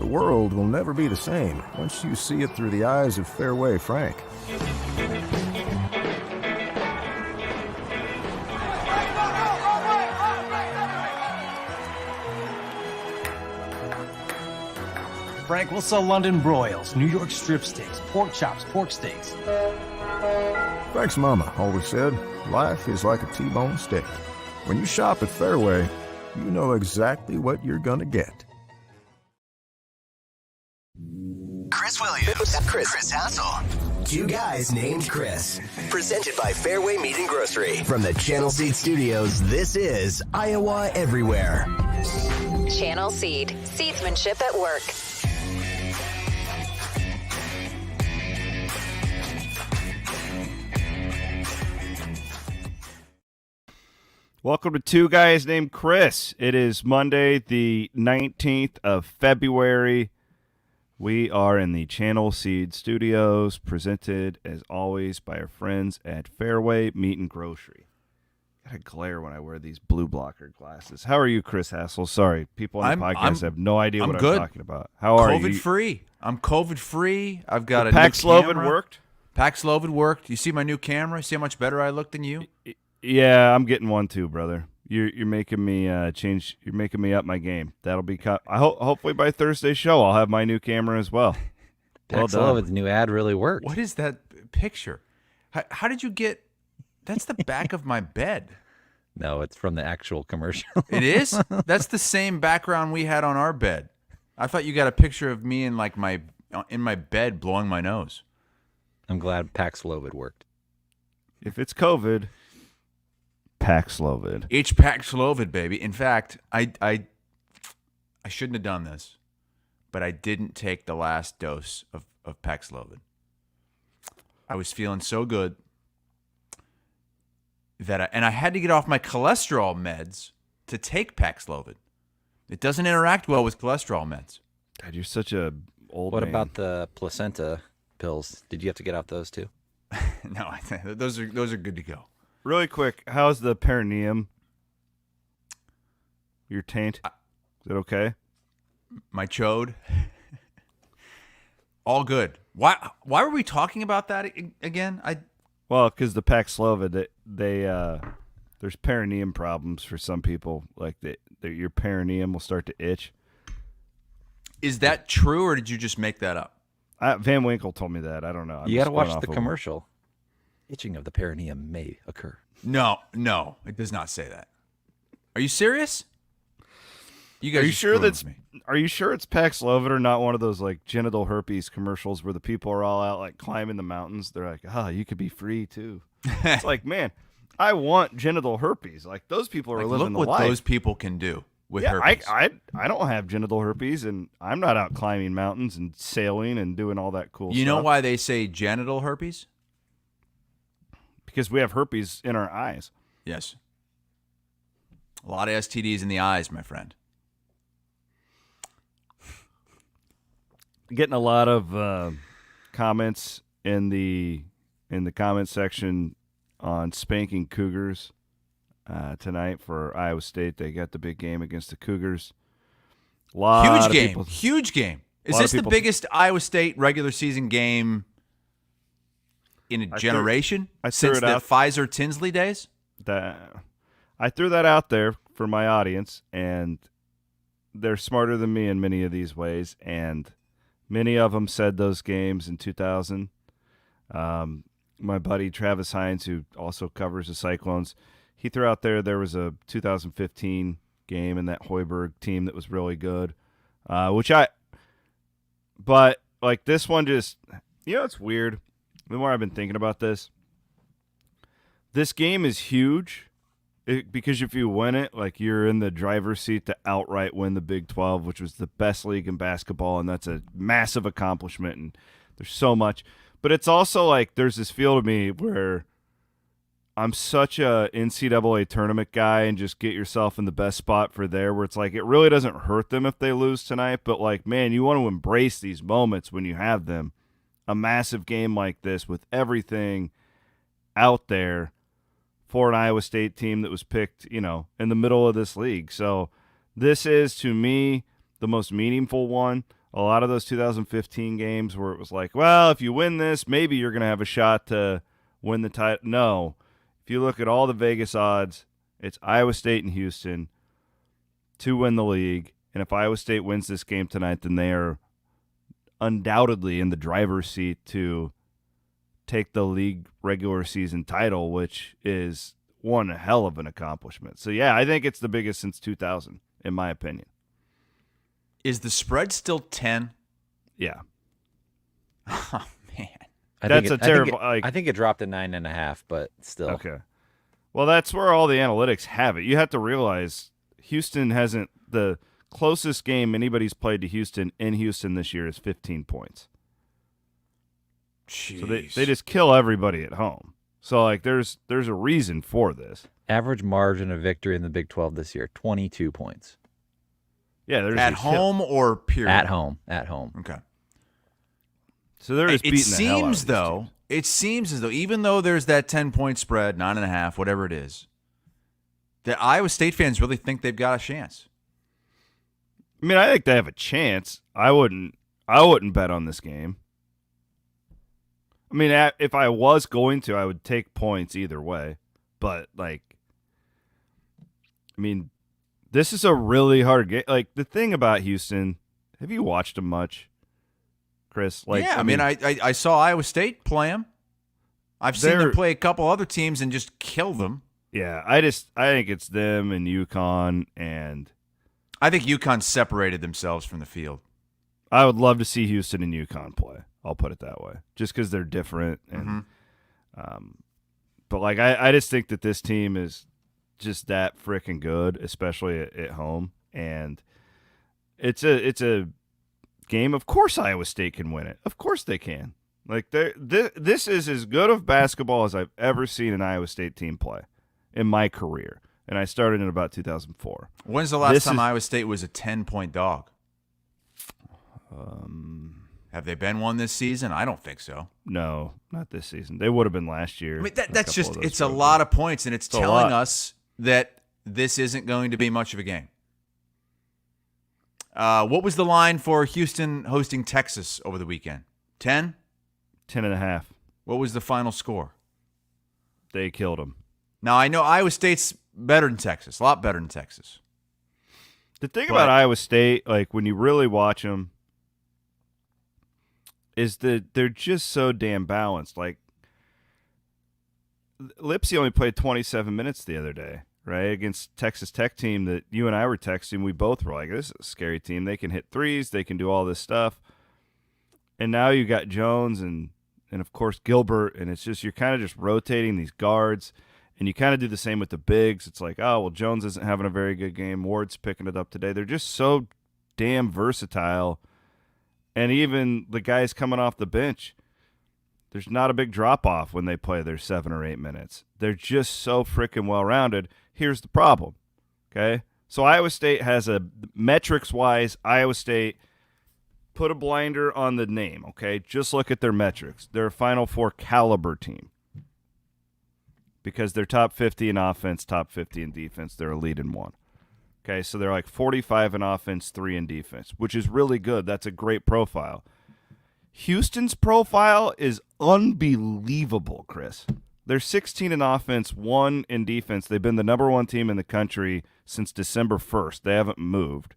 world will never be the same once you see it through the eyes of Fareway Frank. Frank, we'll sell London broils, New York strip steaks, pork chops, pork steaks. Frank's mama always said, life is like a T-bone steak. When you shop at Fareway, you know exactly what you're gonna get. Chris Williams, Chris Hassel. Two guys named Chris. Presented by Fareway Meat and Grocery. From the Channel Seed Studios, this is Iowa Everywhere. Channel Seed. Seedsmanship at work. Welcome to Two Guys Named Chris. It is Monday, the 19th of February. We are in the Channel Seed Studios, presented, as always, by our friends at Fareway Meat and Grocery. Got a glare when I wear these blue blocker glasses. How are you, Chris Hassel? Sorry, people on the podcast have no idea what I'm talking about. How are you? COVID-free. I'm COVID-free. I've got a Paxlovid new camera. worked? Paxlovid worked. You see my new camera? See how much better I look than you? Yeah, I'm getting one too, brother. You're making me change. You're making me up my game. That'll be. Hopefully by Thursday's show, I'll have my new camera as well. Well done. Paxlovid's new ad really worked. What is that picture? How did you get? That's the back of my bed. No, it's from the actual commercial. It is? That's the same background we had on our bed. I thought you got a picture of me in my bed blowing my nose. I'm glad Paxlovid worked. If it's COVID, Paxlovid. It's Paxlovid, baby. In fact, I shouldn't have done this, but I didn't take the last dose of Paxlovid. I was feeling so good that I had to get off my cholesterol meds to take Paxlovid. It doesn't interact well with cholesterol meds. God, you're such a old What man. about the placenta pills? Did you have to get off those too? No, those are good to go. Really quick, how's the perineum? Your taint? Is it okay? My chode. All good. Why were we talking about that again? Well, because the Paxlovid, there's perineum problems for some people. Like your perineum will start to itch. Is that true, or did you just make that up? Van Winkle told me that. I don't know. You got to watch the commercial. Itching of the perineum may occur. No, it does not say that. Are you serious? You guys Are you sure that's me. Are you sure it's Paxlovid or not one of those like genital herpes commercials where the people are all out like climbing the mountains? They're like, you could be free too. It's like, man, I want genital herpes. Like those people are living the life. Look what those people can do with herpes. I don't have genital herpes, and I'm not out climbing mountains and sailing and doing all that cool stuff. You know why they say genital herpes? Because we have herpes in our eyes. Yes. A lot of STDs in the eyes, my friend. Getting a lot of comments in the comment section on spanking Cougars tonight for Iowa State. They got the big game against the Cougars. Huge game. Is this the biggest Iowa State regular season game in a generation since the Pfizer Tinsley days? I threw that out there for my audience, and they're smarter than me in many of these ways, and many of them said those games in 2000. My buddy Travis Hines, who also covers the Cyclones, he threw out there was a 2015 game in that Hoiberg team that was really good, but like this one just, it's weird. The more I've been thinking about this game is huge because if you win it, like you're in the driver's seat to outright win the Big 12, which was the best league in basketball, and that's a massive accomplishment, and there's so much. But it's also like there's this feel to me where I'm such a NCAA tournament guy and just get yourself in the best spot for there where it's like it really doesn't hurt them if they lose tonight, but like, man, you want to embrace these moments when you have them. A massive game like this with everything out there for an Iowa State team that was picked, in the middle of this league. So this is, to me, the most meaningful one. A lot of those 2015 games where it was like, well, if you win this, maybe you're going to have a shot to win the title. No. If you look at all the Vegas odds, it's Iowa State and Houston to win the league. And if Iowa State wins this game tonight, then they are undoubtedly in the driver's seat to take the league regular season title, which is one hell of an accomplishment. So, yeah, I think it's the biggest since 2000, in my opinion. Is the spread still 10? Yeah. Oh, man. That's a terrible. I think it dropped to 9.5, but still. Okay. Well, that's where all the analytics have it. You have to realize Houston hasn't – the closest game anybody's played to Houston in Houston this year is 15 points. Jeez. So they just kill everybody at home. So, like, there's a reason for this. Average margin of victory in the Big 12 this year, 22 points. Yeah, there's at home or period? At home. At home. Okay. So they're just beating the hell out of these teams. It seems as though, even though there's that 10-point spread, 9.5, whatever it is, that Iowa State fans really think they've got a chance. I mean, I think they have a chance. I wouldn't bet on this game. I mean, if I was going to, I would take points either way. But, like, I mean, this is a really hard game. Like, the thing about Houston, have you watched them much, Chris? Like, yeah, I mean, I saw Iowa State play them. I've seen them play a couple other teams and just kill them. Yeah, I think it's them and UConn, and I think UConn separated themselves from the field. I would love to see Houston and UConn play. I'll put it that way, just because they're different. And, but like I just think that this team is just that freaking good, especially at home. And it's a game. Of course, Iowa State can win it. Of course they can. Like this is as good of basketball as I've ever seen an Iowa State team play in my career. And I started in about 2004. When's the last time Iowa State was a 10-point dog? Have they been one this season? I don't think so. No, not this season. They would have been last year. I mean, that's just, it's a lot of points, and it's telling us that this isn't going to be much of a game. What was the line for Houston hosting Texas over the weekend? 10? 10.5. What was the final score? They killed them. Now, I know Iowa State's better than Texas, a lot better than Texas. The thing about Iowa State, like when you really watch them, is that they're just so damn balanced. Like, Lipsy only played 27 minutes the other day, right, against Texas Tech team that you and I were texting. We both were like, this is a scary team. They can hit threes. They can do all this stuff. And now you got Jones and of course, Gilbert, and it's just you're kind of just rotating these guards, and you kind of do the same with the bigs. It's like, oh, well, Jones isn't having a very good game. Ward's picking it up today. They're just so damn versatile. And even the guys coming off the bench, there's not a big drop-off when they play their 7 or 8 minutes. They're just so freaking well-rounded. Here's the problem, okay? So Iowa State has metrics-wise, Iowa State, put a blinder on the name, okay? Just look at their metrics. They're a Final Four caliber team because they're top 50 in offense, top 50 in defense. They're elite in one. Okay, so they're like 45 in offense, 3 in defense, which is really good. That's a great profile. Houston's profile is unbelievable, Chris. They're 16 in offense, 1 in defense. They've been the number 1 team in the country since December 1st. They haven't moved.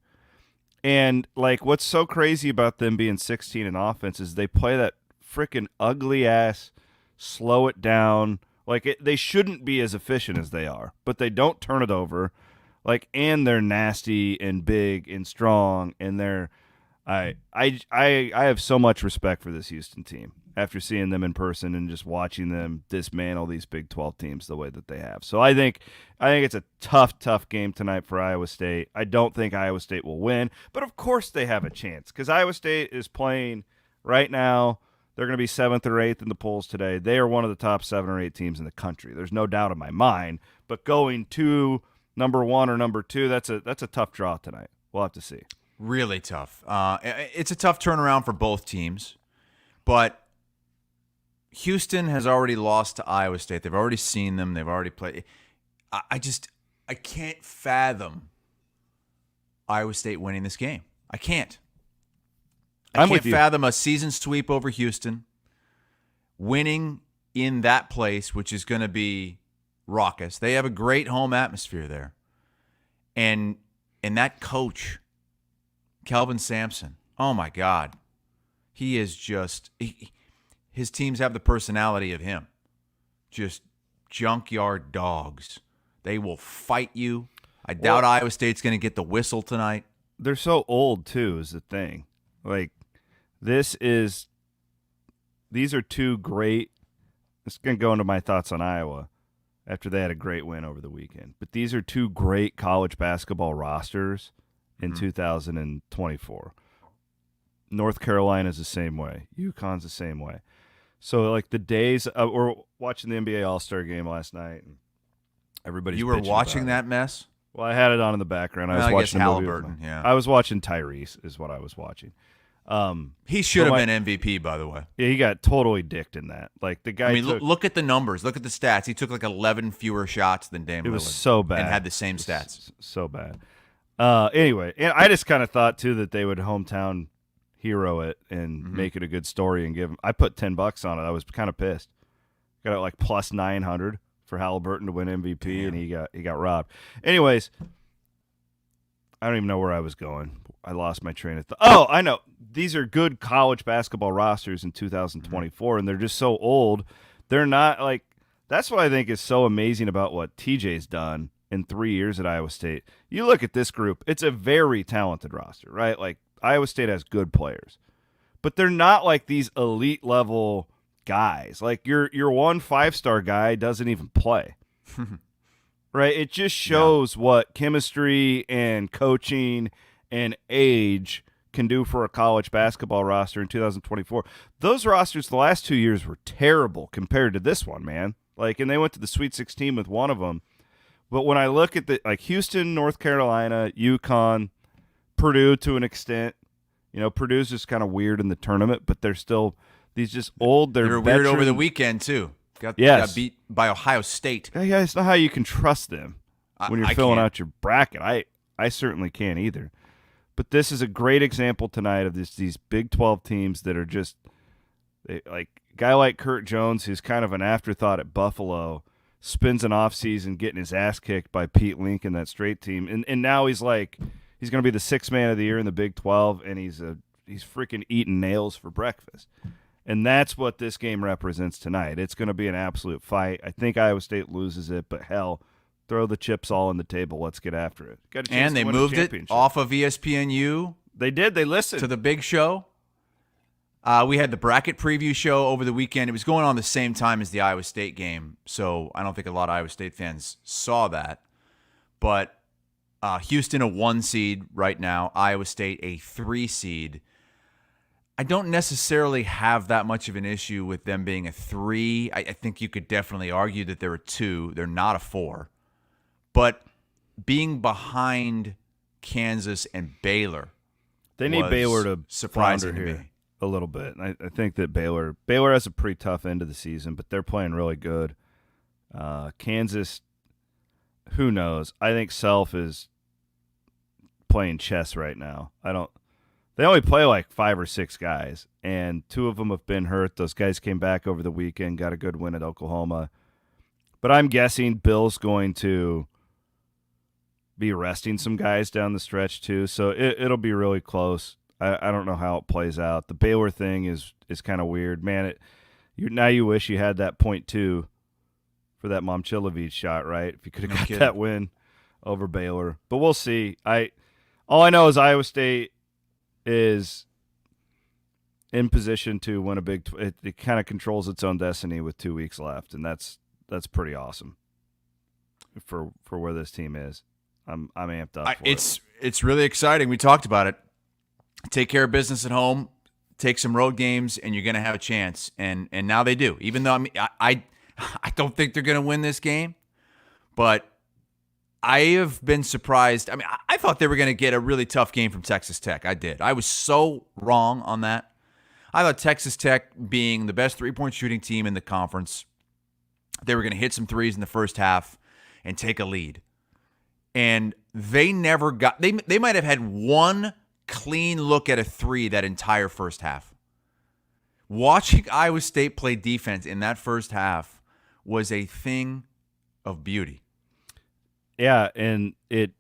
And, like, what's so crazy about them being 16 in offense is they play that freaking ugly-ass, slow it down. Like, they shouldn't be as efficient as they are, but they don't turn it over. Like, and they're nasty and big and strong, and I have so much respect for this Houston team after seeing them in person and just watching them dismantle these Big 12 teams the way that they have. So I think it's a tough game tonight for Iowa State. I don't think Iowa State will win, but of course they have a chance because Iowa State is playing right now. They're going to be 7th or 8th in the polls today. They are one of the top 7 or 8 teams in the country. There's no doubt in my mind, but going to number 1 or number 2, that's a tough draw tonight. We'll have to see. Really tough. It's a tough turnaround for both teams, but Houston has already lost to Iowa State. They've already seen them. They've already played. I can't fathom Iowa State winning this game. I can't. I I'm can't with you. fathom a season sweep over Houston, winning in that place, which is going to be raucous. They have a great home atmosphere there. And that coach, Kelvin Sampson, oh my God, he is just his teams have the personality of him. Just junkyard dogs. They will fight you. I doubt Iowa State's going to get the whistle tonight. They're so old too, is the thing. Like, these are two great. This is going to go into my thoughts on Iowa after they had a great win over the weekend. But these are two great college basketball rosters in 2024. North Carolina's the same way. UConn's the same way. So, like, the days we're watching the NBA All-Star game last night, and everybody's You were bitching watching about that mess? Well, I had it on in the background. I was I guess watching a movie with Halliburton, my- yeah. I was watching Tyrese is what I was watching. He should have been MVP, by the way. Yeah, he got totally dicked in that. Like, the guy I mean, took, look at the numbers. Look at the stats. He took like 11 fewer shots than Dame Lillard. it was so bad. And had the same stats. So bad. Anyway, and I just kind of thought, too, that they would hometown hero it and make it a good story and give him. I put $10 on it. I was kind of pissed. Got it like plus 900 for Halliburton to win MVP, and he got robbed. Anyways, I don't even know where I was going. I lost my train of thought. Oh, I know. These are good college basketball rosters in 2024, and they're just so old. They're not like – that's what I think is so amazing about what TJ's done in 3 years at Iowa State. You look at this group, it's a very talented roster, right? Like, Iowa State has good players. But they're not like these elite-level guys. Like, your one 5-star guy doesn't even play. Right? It just shows what chemistry and coaching and age can do for a college basketball roster in 2024. Those rosters the last 2 years were terrible compared to this one, man. Like, and they went to the Sweet 16 with one of them. But when I look at like Houston, North Carolina, UConn, Purdue to an extent, Purdue's just kind of weird in the tournament, but they're still these just old. They were weird over the weekend, too. Got beat by Ohio State. Yeah, it's not how you can trust them when you're filling out your bracket. I certainly can't either. But this is a great example tonight of these Big 12 teams that are just like a guy like Kurt Jones, who's kind of an afterthought at Buffalo, spends an offseason getting his ass kicked by Pete Lincoln, that straight team. And now he's going to be the sixth man of the year in the Big 12, and he's freaking eating nails for breakfast. And that's what this game represents tonight. It's going to be an absolute fight. I think Iowa State loses it, but hell, throw the chips all on the table. Let's get after it. Got a chance And they to win a moved it championship. off of ESPNU. They did. They listened to the big show. We had the bracket preview show over the weekend. It was going on the same time as the Iowa State game, so I don't think a lot of Iowa State fans saw that. But Houston a 1 seed right now, Iowa State a 3 seed. I don't necessarily have that much of an issue with them being a 3. I think you could definitely argue that they're a 2. They're not a 4. But being behind Kansas and Baylor, they need Baylor to surprising flounder to here me. a little bit. I think that Baylor has a pretty tough end of the season, but they're playing really good. Kansas, who knows? I think Self is playing chess right now. They only play like 5 or 6 guys, and 2 of them have been hurt. Those guys came back over the weekend, got a good win at Oklahoma. But I'm guessing Bill's going to be resting some guys down the stretch too, so it'll be really close. I don't know how it plays out. The Baylor thing is kind of weird, man. Now you wish you had that .2 for that Momcilovic shot, right? If you could have got that win over Baylor, but we'll see. All I know is Iowa State is in position to win a big. It kind of controls its own destiny with 2 weeks left, and that's pretty awesome for where this team is. I'm amped up. It's really exciting. We talked about it. Take care of business at home. Take some road games, and you're going to have a chance. And now they do. Even though I don't think they're going to win this game, but I have been surprised. I mean, I thought they were going to get a really tough game from Texas Tech. I did. I was so wrong on that. I thought Texas Tech, being the best three-point shooting team in the conference, they were going to hit some threes in the first half and take a lead. And they never got – they might have had one clean look at a three that entire first half. Watching Iowa State play defense in that first half was a thing of beauty. Yeah, and it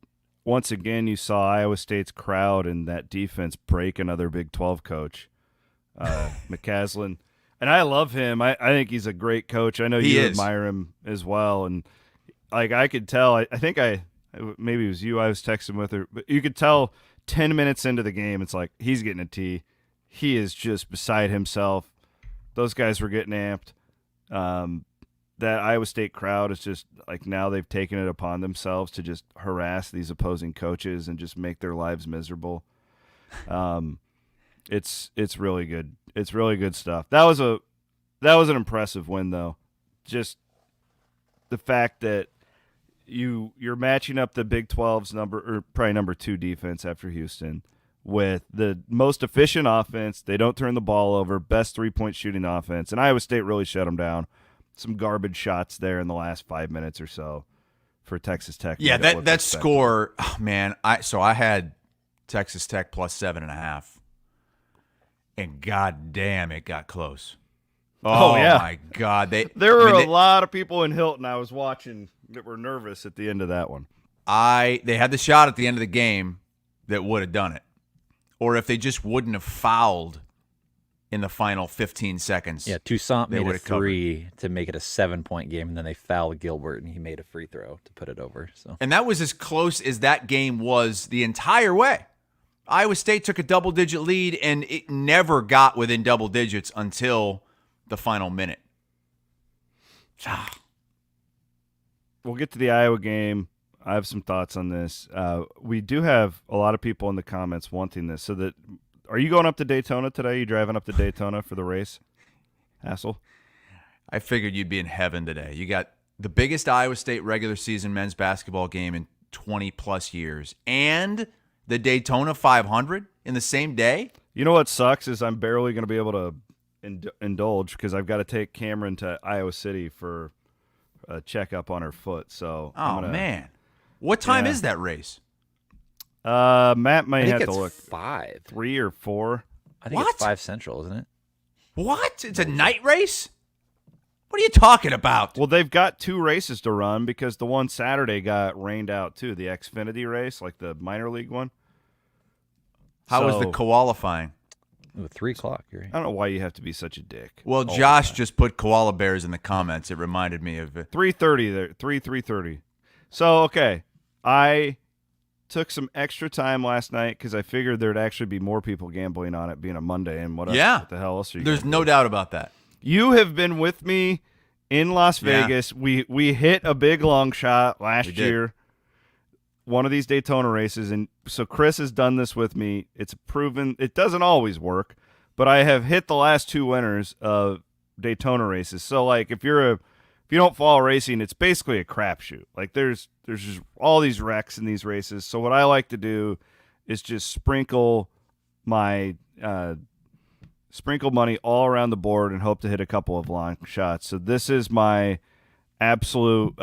once again you saw Iowa State's crowd and that defense break another Big 12 coach, McCaslin. And I love him. I think he's a great coach. I know you admire him as well. And like I could tell, I think maybe it was you I was texting with, her, but you could tell 10 minutes into the game, it's like he's getting a tee. He is just beside himself. Those guys were getting amped. That Iowa State crowd is just like now they've taken it upon themselves to just harass these opposing coaches and just make their lives miserable. It's really good. It's really good stuff. That was an impressive win though. Just the fact that you're matching up the Big 12's number 2 defense after Houston with the most efficient offense. They don't turn the ball over, best 3-point shooting offense, and Iowa State really shut them down. Some garbage shots there in the last 5 minutes or so for Texas Tech. Yeah, that score, oh man. I had Texas Tech plus 7.5, and god damn, it got close. Oh yeah, my God! There were a lot of people in Hilton I was watching that were nervous at the end of that one. They had the shot at the end of the game that would have done it, or if they just wouldn't have fouled in the final 15 seconds. Yeah, Toussaint made a three to make it a 7-point game, and then they fouled Gilbert, and he made a free throw to put it over. So, and that was as close as that game was the entire way. Iowa State took a double-digit lead, and it never got within double digits until the final minute. We'll get to the Iowa game. I have some thoughts on this. We do have a lot of people in the comments wanting this. So are you going up to Daytona today? You driving up to Daytona for the race? Hassel? I figured you'd be in heaven today. You got the biggest Iowa State regular season men's basketball game in 20-plus years and the Daytona 500 in the same day. You know what sucks is I'm barely going to be able to indulge because I've got to take Cameron to Iowa City for a checkup on her foot. So, man, what time is that race? Matt might have to look. 5, 3 or 4. I think it's 5 Central, isn't it? What? It's a night race? What are you talking about? Well, they've got 2 races to run because the one Saturday got rained out too. The Xfinity race, like the minor league one. How was the qualifying? 3 o'clock. You're right. I don't know why you have to be such a dick. Well, Josh just put koala bears in the comments. It reminded me of it. 3:30 there. 3:30. So okay, I took some extra time last night because I figured there'd actually be more people gambling on it being a Monday and what the hell else are you? There's no doubt about that. You have been with me in Las Vegas. We hit a big long shot last year, one of these Daytona races, and so Chris has done this with me. It's proven it doesn't always work, but I have hit the last 2 winners of Daytona races. So like if you don't follow racing, it's basically a crapshoot. Like there's just all these wrecks in these races. So what I like to do is just sprinkle my sprinkle money all around the board and hope to hit a couple of long shots. So this is my absolute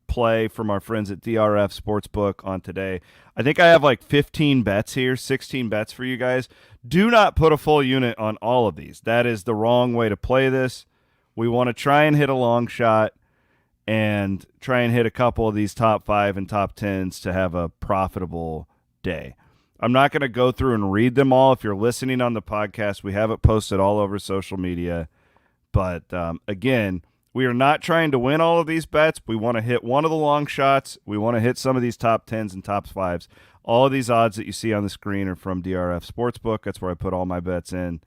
play from our friends at DRF Sportsbook on today. I think I have like 15 bets here, 16 bets for you guys. Do not put a full unit on all of these. That is the wrong way to play this. We want to try and hit a long shot and try and hit a couple of these top 5 and top 10s to have a profitable day. I'm not going to go through and read them all. If you're listening on the podcast, we have it posted all over social media. But again, we are not trying to win all of these bets. We want to hit one of the long shots. We want to hit some of these top 10s and top 5s. All of these odds that you see on the screen are from DRF Sportsbook. That's where I put all my bets in.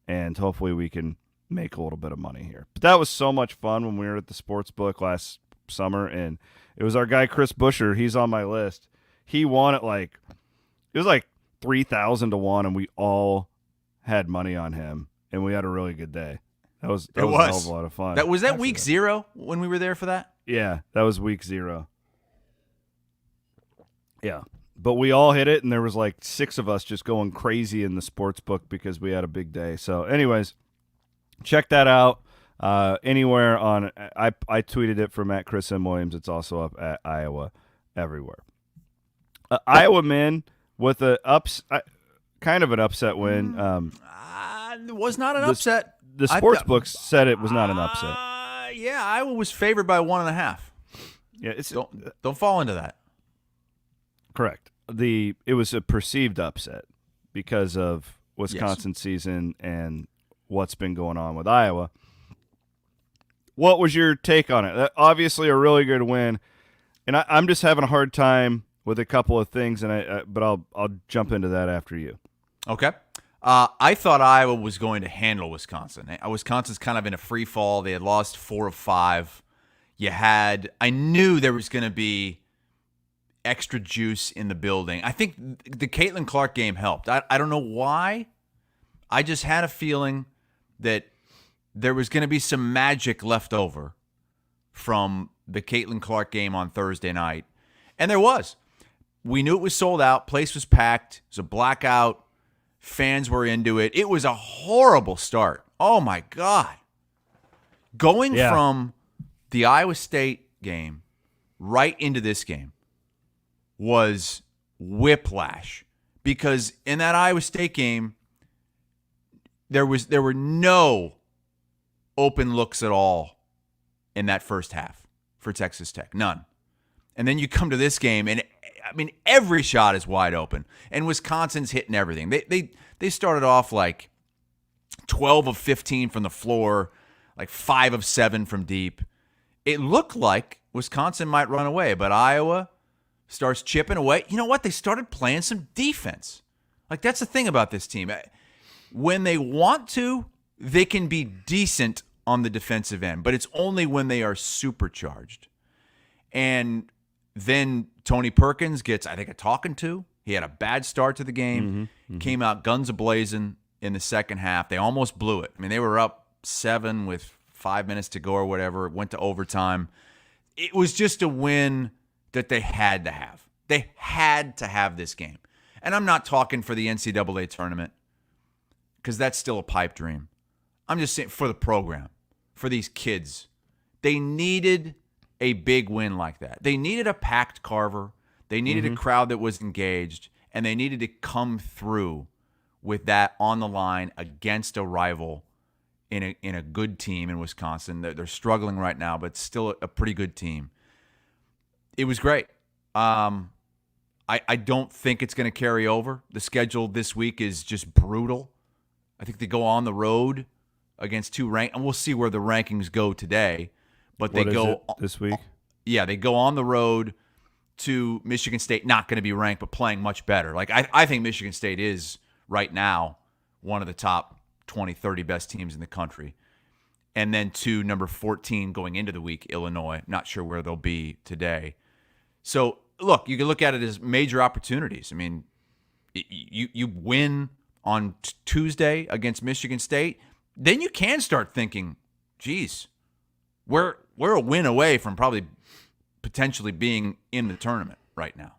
And hopefully we can make a little bit of money here. But that was so much fun when we were at the Sportsbook last summer. And it was our guy, Chris Busher. He's on my list. He won it it was like 3,000 to 1, and we all had money on him. And we had a really good day. That was a hell of a lot of fun. Was that week 0 when we were there for that? Yeah, that was week 0. Yeah, but we all hit it, and there was like 6 of us just going crazy in the sports book because we had a big day. So anyways, check that out anywhere on – I tweeted it from at Chris M. Williams. It's also up at Iowa everywhere. Iowa men with the ups kind of an upset win. It was not an upset. The sports books said it was not an upset. Yeah, Iowa was favored by 1.5. Yeah, don't fall into that. Correct. It was a perceived upset because of Wisconsin season and what's been going on with Iowa. What was your take on it? Obviously, a really good win, and I'm just having a hard time with a couple of things, but I'll jump into that after you. Okay. I thought Iowa was going to handle Wisconsin. Wisconsin's kind of in a free fall. They had lost 4 of 5. I knew there was going to be extra juice in the building. I think the Caitlin Clark game helped. I don't know why. I just had a feeling that there was going to be some magic left over from the Caitlin Clark game on Thursday night. And there was. We knew it was sold out. Place was packed. It was a blackout. Fans were into it. It was a horrible start. Oh, my God. Going from the Iowa State game right into this game was whiplash, because in that Iowa State game, there were no open looks at all in that first half for Texas Tech. None. And then you come to this game, and I mean, every shot is wide open, and Wisconsin's hitting everything. They started off like 12 of 15 from the floor, like 5 of 7 from deep. It looked like Wisconsin might run away, but Iowa starts chipping away. You know what? They started playing some defense. Like, that's the thing about this team. When they want to, they can be decent on the defensive end, but it's only when they are supercharged. And then Tony Perkins gets, I think, a talking to. He had a bad start to the game, came out guns a-blazing in the second half. They almost blew it. I mean, they were up 7 with 5 minutes to go or whatever. It went to overtime. It was just a win that they had to have. They had to have this game. And I'm not talking for the NCAA tournament, because that's still a pipe dream. I'm just saying for the program, for these kids. They needed a big win like that. They needed a packed Carver. They needed a crowd that was engaged, and they needed to come through with that on the line against a rival in a good team in Wisconsin. They're struggling right now, but still a pretty good team. It was great. I don't think it's going to carry over. The schedule this week is just brutal. I think they go on the road against 2 ranked, and we'll see where the rankings go today. But they go this week. Yeah, they go on the road to Michigan State, not going to be ranked, but playing much better. Like, I think Michigan State is right now one of the top 20, 30 best teams in the country. And then to number 14 going into the week, Illinois. Not sure where they'll be today. So, look, you can look at it as major opportunities. I mean, you win on Tuesday against Michigan State, then you can start thinking, geez, we're a win away from probably potentially being in the tournament right now.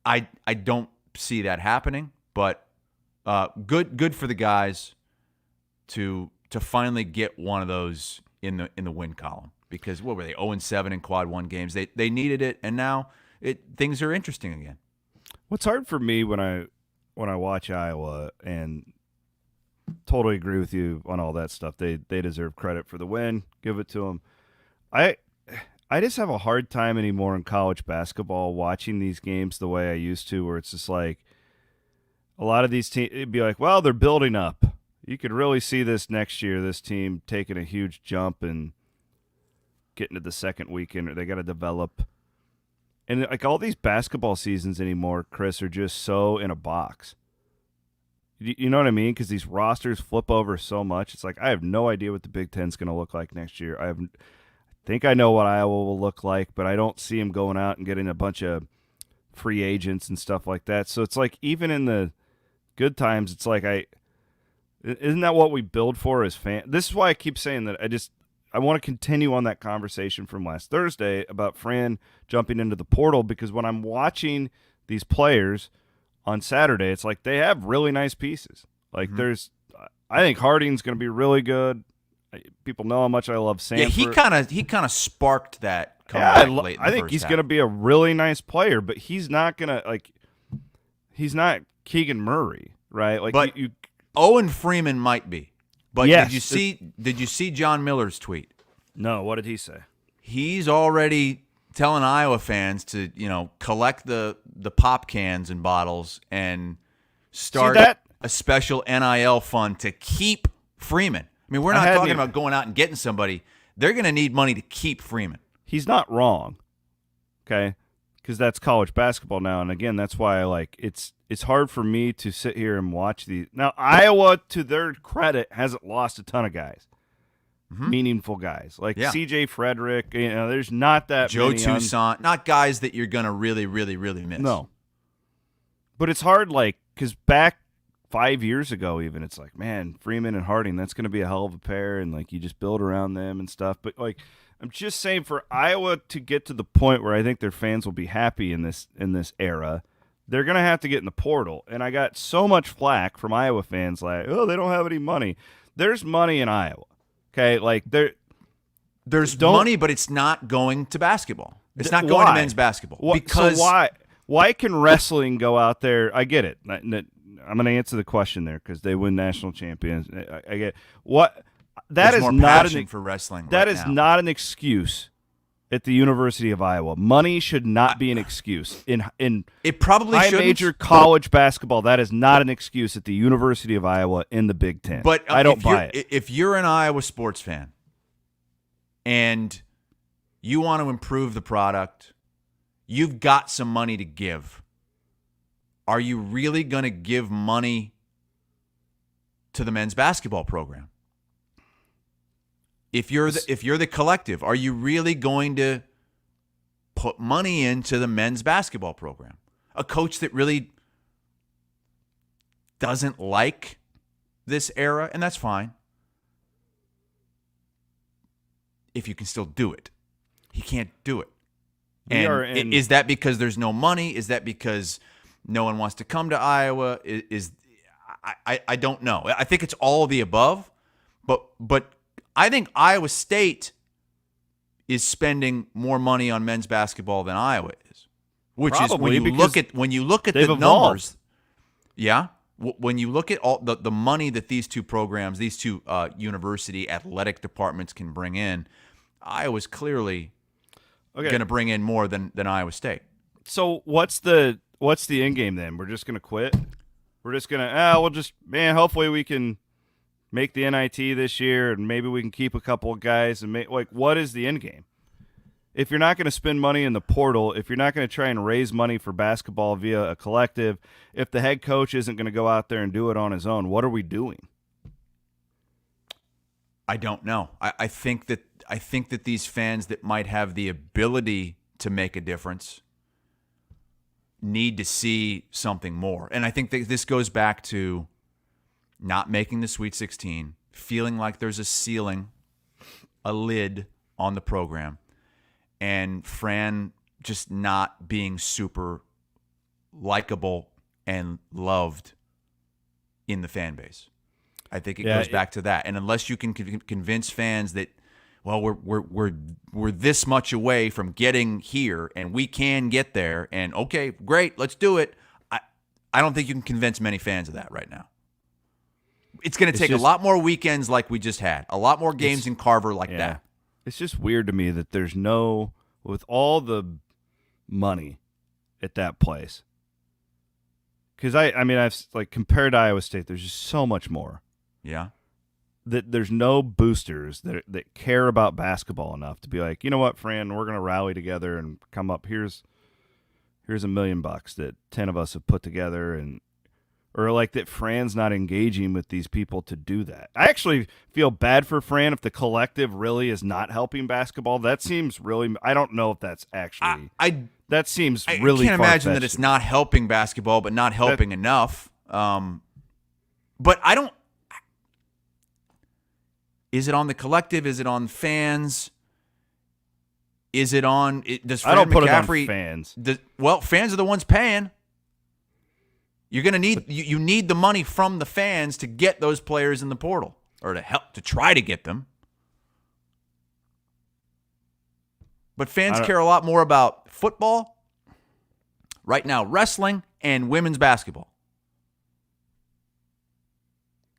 I don't see that happening, but good for the guys to finally get one of those in the win column, because what were they, 0-7 in quad 1 games? They needed it, and now things are interesting again. What's hard for me when I watch Iowa, and totally agree with you on all that stuff. They deserve credit for the win. Give it to them. I just have a hard time anymore in college basketball watching these games the way I used to, where it's just like a lot of these teams, it'd be like, well, they're building up. You could really see this next year, this team taking a huge jump and getting to the second weekend, or they got to develop. And like all these basketball seasons anymore, Chris, are just so in a box. You know what I mean? Because these rosters flip over so much. It's like I have no idea what the Big Ten's going to look like next year. I think I know what Iowa will look like, but I don't see them going out and getting a bunch of free agents and stuff like that. So it's like even in the good times, it's like isn't that what we build for as fans? This is why I keep saying that I want to continue on that conversation from last Thursday about Fran jumping into the portal, because when I'm watching these players on Saturday, it's like they have really nice pieces. Like I think Harding's going to be really good. People know how much I love Sanford. Yeah, he kind of sparked that comeback late in the I think he's going to be a really nice player, but he's not going to he's not Keegan Murray right? Like, but you Owen Freeman might be. But Yes. did you see John Miller's tweet? no, what did he say? He's already telling Iowa fans to, collect the pop cans and bottles and start that? a special NIL fund to keep Freeman. I mean, we're not talking about going out and getting somebody. They're going to need money to keep Freeman. He's not wrong, okay? Because that's college basketball now, and again, that's why it's hard for me to sit here and watch these. Now, Iowa, to their credit, hasn't lost a ton of guys, meaningful guys like C.J. Frederick. There's not that Joe many Toussaint, not guys that you're going to really, really, really miss. No, but it's hard, because back 5 years ago, even it's like, man, Freeman and Harding, that's going to be a hell of a pair, and you just build around them and stuff. But I'm just saying, for Iowa to get to the point where I think their fans will be happy in this era, they're going to have to get in the portal. And I got so much flack from Iowa fans they don't have any money. There's money in Iowa, okay? There's money, but it's not going to basketball. It's not going to men's basketball. Because so why can wrestling go out there? I get it. I'm going to answer the question there because they win national champions. I get what that There's is more not passion for wrestling. That right is now. not an excuse at the University of Iowa. Money should not be an excuse in It probably high shouldn't. major college basketball. That is not an excuse at the University of Iowa in the Big Ten. But I don't buy it. If you're an Iowa sports fan and you want to improve the product, you've got some money to give. Are you really going to give money to the men's basketball program? If you're the collective, are you really going to put money into the men's basketball program? A coach that really doesn't like this era, and that's fine. If you can still do it. He can't do it. And is that because there's no money? Is that because no one wants to come to Iowa? I don't know. I think it's all of the above, but I think Iowa State is spending more money on men's basketball than Iowa is, which Probably is when you look at the evolved. numbers. Yeah, when you look at all the money that these two programs, these two university athletic departments can bring in, Iowa's clearly going to bring in more than Iowa State. So what's the end game then? We're just going to quit? We're just going to hopefully we can make the NIT this year and maybe we can keep a couple of guys and what is the end game? If you're not going to spend money in the portal, if you're not going to try and raise money for basketball via a collective, if the head coach isn't going to go out there and do it on his own, what are we doing? I don't know. I think that these fans that might have the ability to make a difference need to see something more. And I think that this goes back to not making the Sweet 16, feeling like there's a ceiling, a lid on the program, and Fran just not being super likable and loved in the fan base. I think it goes back to that. And unless you can convince fans that, well, we're this much away from getting here and we can get there, and okay, great, let's do it. I don't think you can convince many fans of that right now. It's going to take a lot more weekends like we just had, a lot more games in Carver like that. It's just weird to me that there's with all the money at that place. Because I've compared to Iowa State, there's just so much more. Yeah. That there's no boosters that care about basketball enough to be like, you know what, Fran, we're going to rally together and come up. Here's $1 million that 10 of us have put together, or that Fran's not engaging with these people to do that. I actually feel bad for Fran if the collective really is not helping basketball. That seems really. I don't know if that's actually. That seems really. I can't imagine that it's not helping basketball, but not helping enough. But I don't. Is it on the collective? Is it on fans? Is it on? Does Fran I don't put McCaffrey, it on fans. Fans are the ones paying. You're gonna need you need the money from the fans to get those players in the portal, or to try to get them. But fans care a lot more about football right now, wrestling, and women's basketball.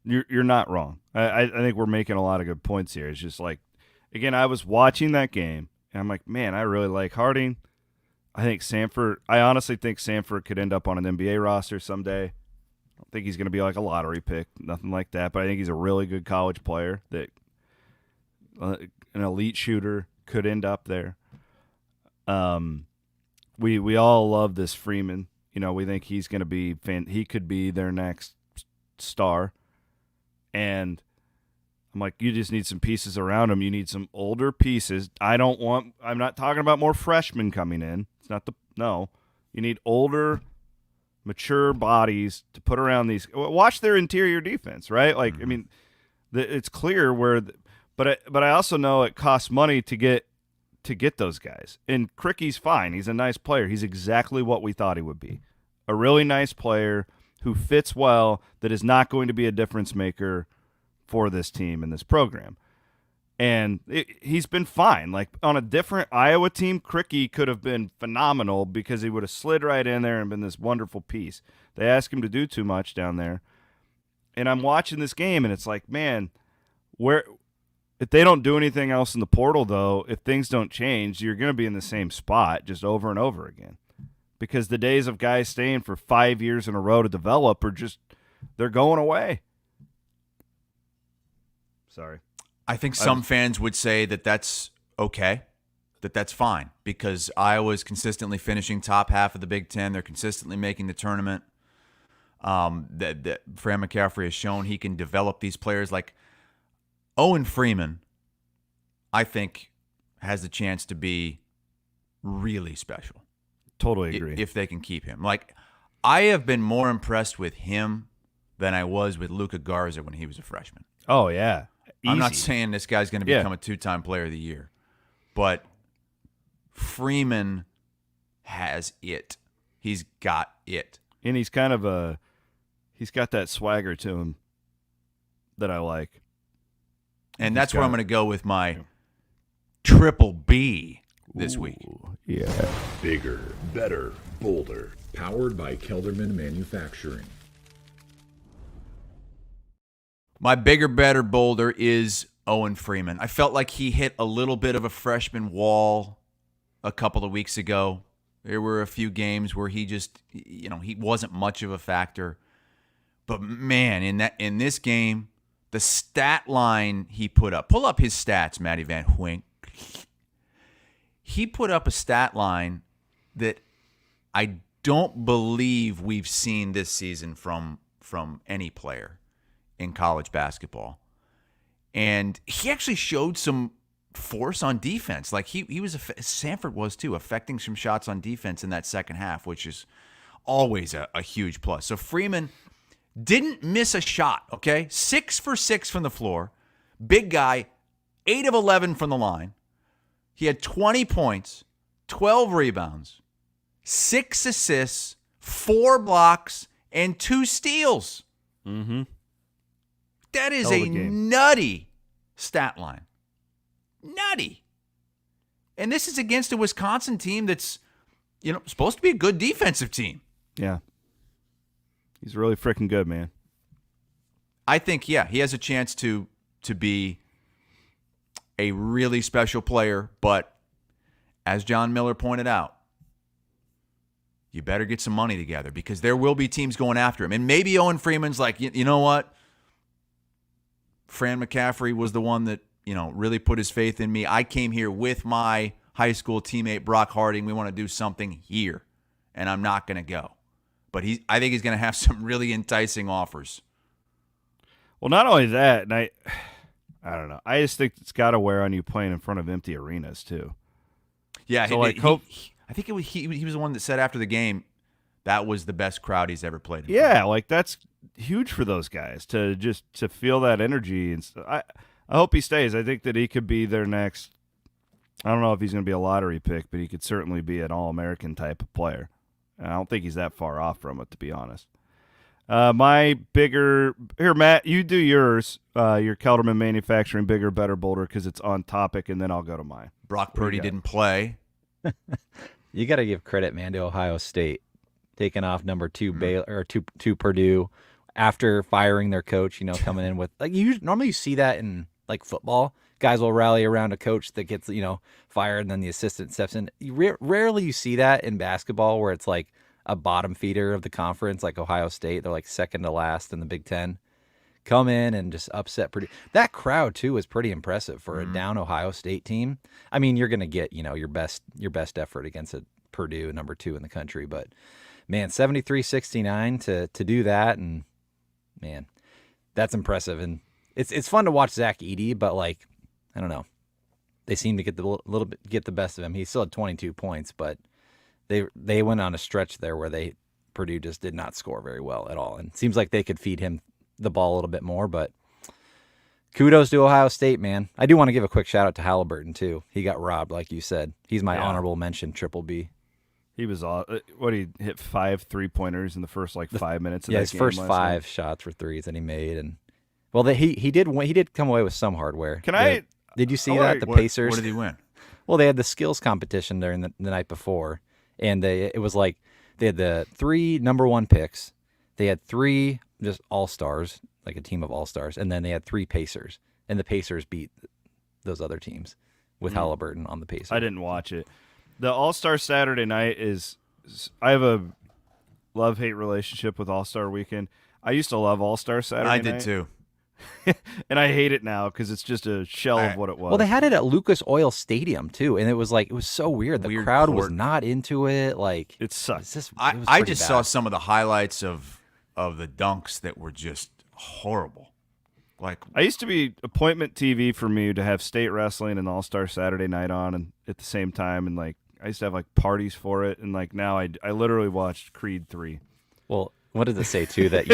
You're not wrong. I think we're making a lot of good points here. It's just like, again, I was watching that game, and I'm like, man, I really like Harding. I honestly think Sanford could end up on an NBA roster someday. I don't think he's going to be like a lottery pick, nothing like that, but I think he's a really good college player that an elite shooter could end up there. We all love this Freeman. We think he's going to be he could be their next star. And I'm like, you just need some pieces around him. You need some older pieces. I'm not talking about more freshmen coming in. It's not no. You need older, mature bodies to put around these. Watch their interior defense, right? Like, I mean, it's clear but I also know it costs money to get those guys. And Cricky's fine. He's a nice player. He's exactly what we thought he would be. A really nice player who fits well, that is not going to be a difference maker for this team and this program. And he's been fine. Like, on a different Iowa team, Cricky could have been phenomenal because he would have slid right in there and been this wonderful piece. They ask him to do too much down there. And I'm watching this game, and it's like, man, if they don't do anything else in the portal, though, if things don't change, you're going to be in the same spot just over and over again. Because the days of guys staying for 5 years in a row to develop they're going away. Sorry. I think some fans would say that that's okay, that's fine, because Iowa's consistently finishing top half of the Big Ten. They're consistently making the tournament. That Fran McCaffrey has shown he can develop these players. Like Owen Freeman, I think, has the chance to be really special. Totally agree. If they can keep him. Like, I have been more impressed with him than I was with Luka Garza when he was a freshman. Oh, yeah. I'm not saying this guy's going to become a two-time player of the year, but Freeman has it. He's got it. And he's got that swagger to him that I like. And that's where I'm going to go with my triple B this week. Yeah. Bigger, better, bolder. Powered by Kelderman Manufacturing. My bigger, better, bolder is Owen Freeman. I felt like he hit a little bit of a freshman wall a couple of weeks ago. There were a few games where he just, he wasn't much of a factor. But man, in this game, the stat line he put up, pull up his stats, Matty Van Hoink. He put up a stat line that I don't believe we've seen this season from any player in college basketball. And he actually showed some force on defense. Like he was, Sanford was too, affecting some shots on defense in that second half, which is always a huge plus. So Freeman didn't miss a shot, okay? 6 for 6 from the floor. Big guy, 8 of 11 from the line. He had 20 points, 12 rebounds, 6 assists, 4 blocks, and 2 steals. Mm-hmm. That is a nutty stat line. Nutty. And this is against a Wisconsin team that's, supposed to be a good defensive team. Yeah. He's really freaking good, man. I think, he has a chance to be a really special player, but as John Miller pointed out, you better get some money together because there will be teams going after him. And maybe Owen Freeman's like, you know what? Fran McCaffrey was the one that, really put his faith in me. I came here with my high school teammate, Brock Harding. We want to do something here, and I'm not going to go. But I think he's going to have some really enticing offers. Well, not only that, and I don't know. I just think it's got to wear on you playing in front of empty arenas too. Yeah, so I think he was the one that said after the game that was the best crowd he's ever played in. Yeah, like that's huge for those guys to feel that energy. And I hope he stays. I think that he could be their next. I don't know if he's going to be a lottery pick, but he could certainly be an All-American type of player. And I don't think he's that far off from it, to be honest. My bigger here, Matt. You do yours. Your Kelderman Manufacturing bigger, better, bolder, because it's on topic, and then I'll go to mine. Brock Purdy didn't play. You got to give credit, man, to Ohio State taking off number 2 Baylor or two Purdue. after firing their coach, coming in with like normally you see that in like football. Guys will rally around a coach that gets, fired, and then the assistant steps in. Rarely you see that in basketball where it's like a bottom feeder of the conference, like Ohio State. They're like second to last in the Big Ten. Come in and just upset Purdue. That crowd too was pretty impressive for a down Ohio State team. I mean, you're going to get, your best effort against a Purdue, number 2 in the country, but man, 73-69 to do that, and man, that's impressive. And it's fun to watch Zach Edey, but like, I don't know. They seem to get get the best of him. He still had 22 points, but they went on a stretch there where Purdue just did not score very well at all. And it seems like they could feed him the ball a little bit more, but kudos to Ohio State, man. I do want to give a quick shout out to Halliburton too. He got robbed, like you said. He's my honorable mention, Triple B. He was he hit 5 3-pointers in the first 5 minutes. Of his first 5 shots were threes that he made, and he did come away with some hardware. Did you see that? Pacers. What did he win? Well, they had the skills competition during the night before, and it was like they had the 3 number 1 picks. They had 3 just all-stars, like a team of all-stars, and then they had 3 Pacers, and the Pacers beat those other teams with Halliburton on the Pacers. I didn't watch it. The All-Star Saturday night I have a love-hate relationship with All-Star Weekend. I used to love All-Star Saturday night. I did too. And I hate it now because it's just a shell of what it was. Well, they had it at Lucas Oil Stadium too, and it was so weird. The crowd was not into it. Like, it sucked. I just saw some of the highlights of the dunks that were just horrible. Like, I used to be appointment TV for me to have state wrestling and All-Star Saturday night on and at the same time, and I used to have parties for it, and now I literally watched Creed 3. Well, what did it say too? That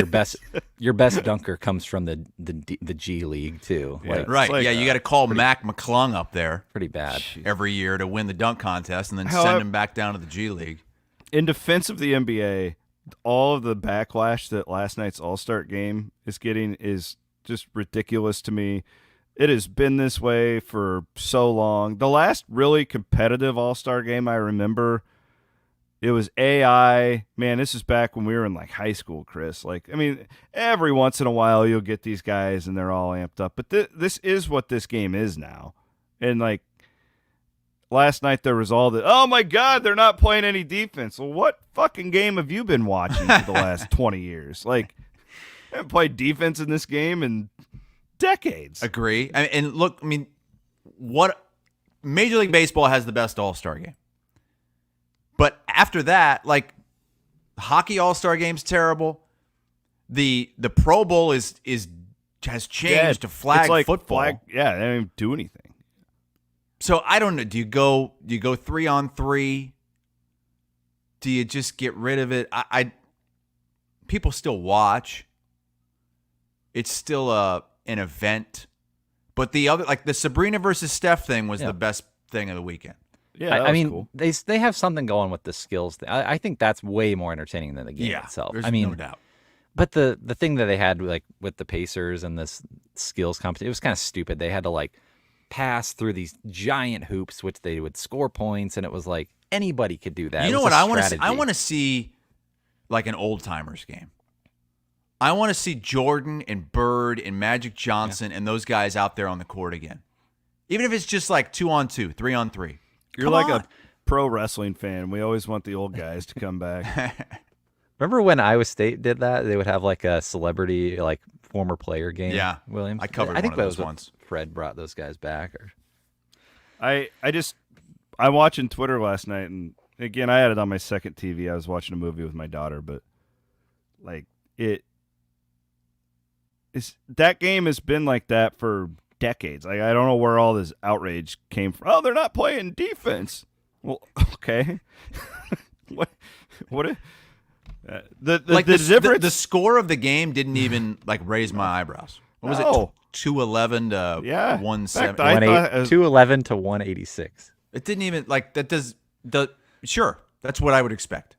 your best dunker comes from the G League too. Yeah, right? You got to call Mac McClung up there. Pretty bad. Every year to win the dunk contest, and then send him back down to the G League. In defense of the NBA, all of the backlash that last night's All-Star game is getting is just ridiculous to me. It has been this way for so long. The last really competitive All-Star game I remember, it was AI. Man, this is back when we were in high school, Chris. Every once in a while you'll get these guys and they're all amped up. But this is what this game is now. And last night there was all the, oh my God, they're not playing any defense. Well, what fucking game have you been watching for the last 20 years? I haven't played defense in this game in decades. Agree. And look, what Major League Baseball has the best All-Star game. But after that, hockey All-Star game's terrible. The Pro Bowl has changed to flag football. They don't even do anything. So I don't know. Do you go 3-on-3? Do you just get rid of it? People still watch. It's still an event. But the other, the Sabrina versus Steph thing was the best thing of the weekend. Yeah, I mean, cool. they have something going with the skills thing. I think that's way more entertaining than the game itself. There's no doubt. But the thing that they had with the Pacers and this skills competition, it was kind of stupid. They had to pass through these giant hoops, which they would score points, and it was anybody could do that. You know what I want to see? I want to see an old timers game. I want to see Jordan and Bird and Magic Johnson and those guys out there on the court again. Even if it's just 2-on-2, 3-on-3. You're a pro wrestling fan. We always want the old guys to come back. Remember when Iowa State did that? They would have a celebrity, former player game. Yeah, Williams. I covered one of those once. Fred brought those guys back. I'm watching Twitter last night, and again, I had it on my second TV. I was watching a movie with my daughter, but that game has been like that for decades. I don't know where all this outrage came from. Oh, they're not playing defense. Well, okay. What? The difference. The score of the game didn't even raise my eyebrows. What was it? 211 to 170. 211 to 186. It didn't even that does the sure. That's what I would expect.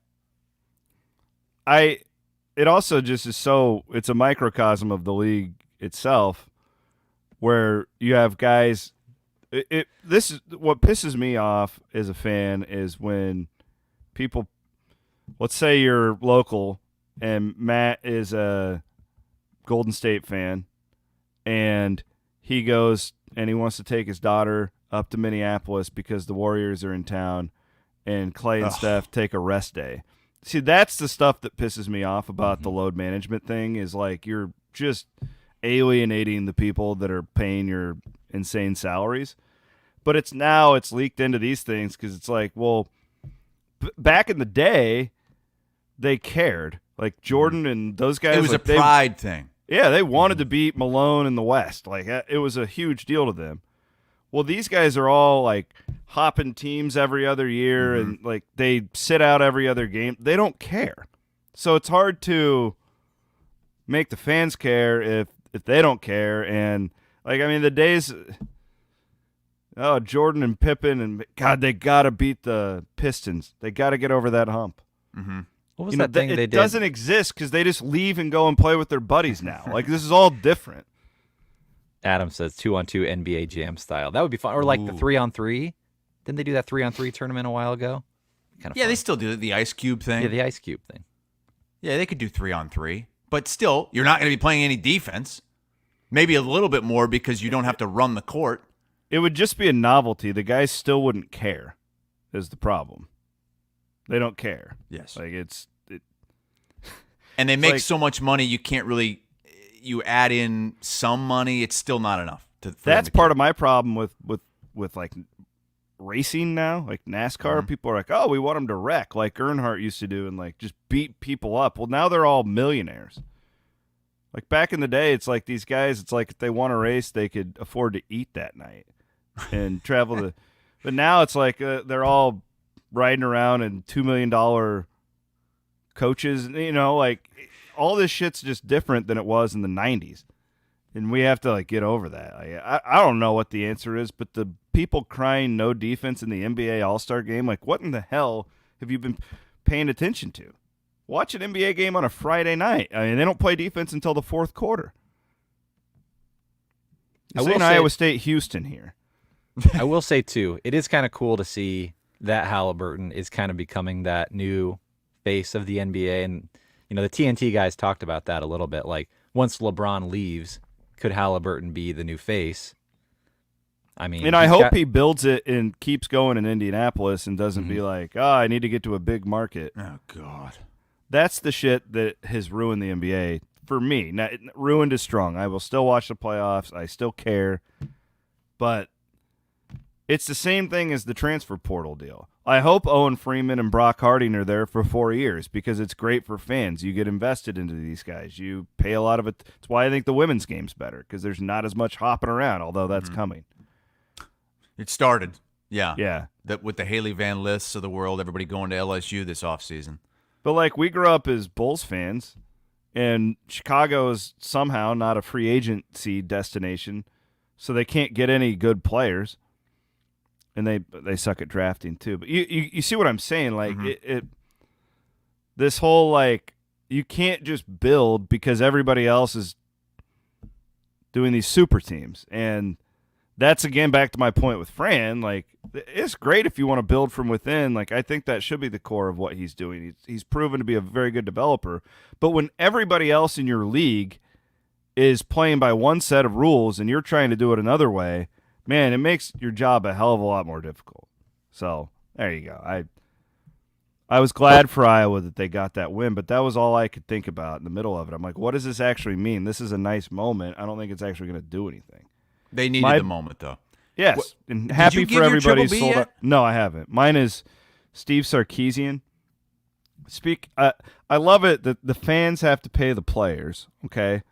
It also just is it's a microcosm of the league itself, where you have guys. This is what pisses me off as a fan is when people, let's say you're local and Matt is a Golden State fan, and he goes and he wants to take his daughter up to Minneapolis because the Warriors are in town, and Clay and Steph take a rest day. See, that's the stuff that pisses me off about the load management thing is like you're just alienating the people that are paying your insane salaries. But it's leaked into these things because it's like, well, back in the day, they cared. Like Jordan and those guys. It was like, a pride thing. Yeah, they wanted to beat Malone in the West. Like it was a huge deal to them. Well, these guys are all like hopping teams every other year, and like they sit out every other game. They don't care. So it's hard to make the fans care if they don't care. And like, I mean, the days, Jordan and Pippen, and God, they got to beat the Pistons. They got to get over that hump. Mm-hmm. What was that thing they did? It doesn't exist because they just leave and go and play with their buddies now. Like, this is all different. Adam says 2-on-2 NBA Jam style. That would be fun. Or like the 3-on-3. Didn't they do that 3-on-3 tournament a while ago? Kind of Yeah, fun. they still do the Ice Cube thing. Yeah, the Ice Cube thing. Yeah, they could do 3-on-3. But still, you're not going to be playing any defense. Maybe a little bit more because you don't have to run the court. It would just be a novelty. The guys still wouldn't care is the problem. They don't care. Yes. Like, and they make like, so much money, you can't really – you add in some money, it's still not enough. That's part of my problem with like racing now, like NASCAR. People are like, oh, we want them to wreck like Earnhardt used to do and like just beat people up. Well, now they're all millionaires. Like back in the day, it's like these guys, it's like if they want to race, they could afford to eat that night and travel to. But now it's like they're all riding around in $2 million coaches, you know, like all this shit's just different than it was in the 90s. And we have to like get over that. I don't know what the answer is, but the people crying no defense in the NBA All-Star game, like what in the hell have you been paying attention to? Watch an NBA game on a Friday night. I mean, they don't play defense until the fourth quarter. I will say Iowa State, Houston here. I will say, too, it is kind of cool to see that Halliburton is kind of becoming that new face of the NBA. And, you know, the TNT guys talked about that a little bit. Like, once LeBron leaves, could Halliburton be the new face? I mean, and I hope he builds it and keeps going in Indianapolis and doesn't be like, oh, I need to get to a big market. Oh, God. That's the shit that has ruined the NBA for me. Now, ruined is strong. I will still watch the playoffs. I still care. But it's the same thing as the transfer portal deal. I hope Owen Freeman and Brock Harding are there for 4 years because it's great for fans. You get invested into these guys. You pay a lot of it. That's why I think the women's game's better because there's not as much hopping around, although that's coming. It started. Yeah. Yeah. That with the Haley Van Lists of the world, everybody going to LSU this offseason. But, like, we grew up as Bulls fans, and Chicago is somehow not a free agency destination, so they can't get any good players, and they suck at drafting, too. But you see what I'm saying? Like, this whole, like, you can't just build because everybody else is doing these super teams, and that's, again, back to my point with Fran. Like, it's great if you want to build from within. Like, I think that should be the core of what he's doing. He's proven to be a very good developer. But when everybody else in your league is playing by one set of rules and you're trying to do it another way, man, it makes your job a hell of a lot more difficult. So, there you go. I was glad for Iowa that they got that win, but that was all I could think about in the middle of it. I'm like, what does this actually mean? This is a nice moment. I don't think it's actually going to do anything. They needed the moment, though. Yes, and happy for everybody sold out. No, I haven't. Mine is Steve Sarkisian. I love it that the fans have to pay the players, okay?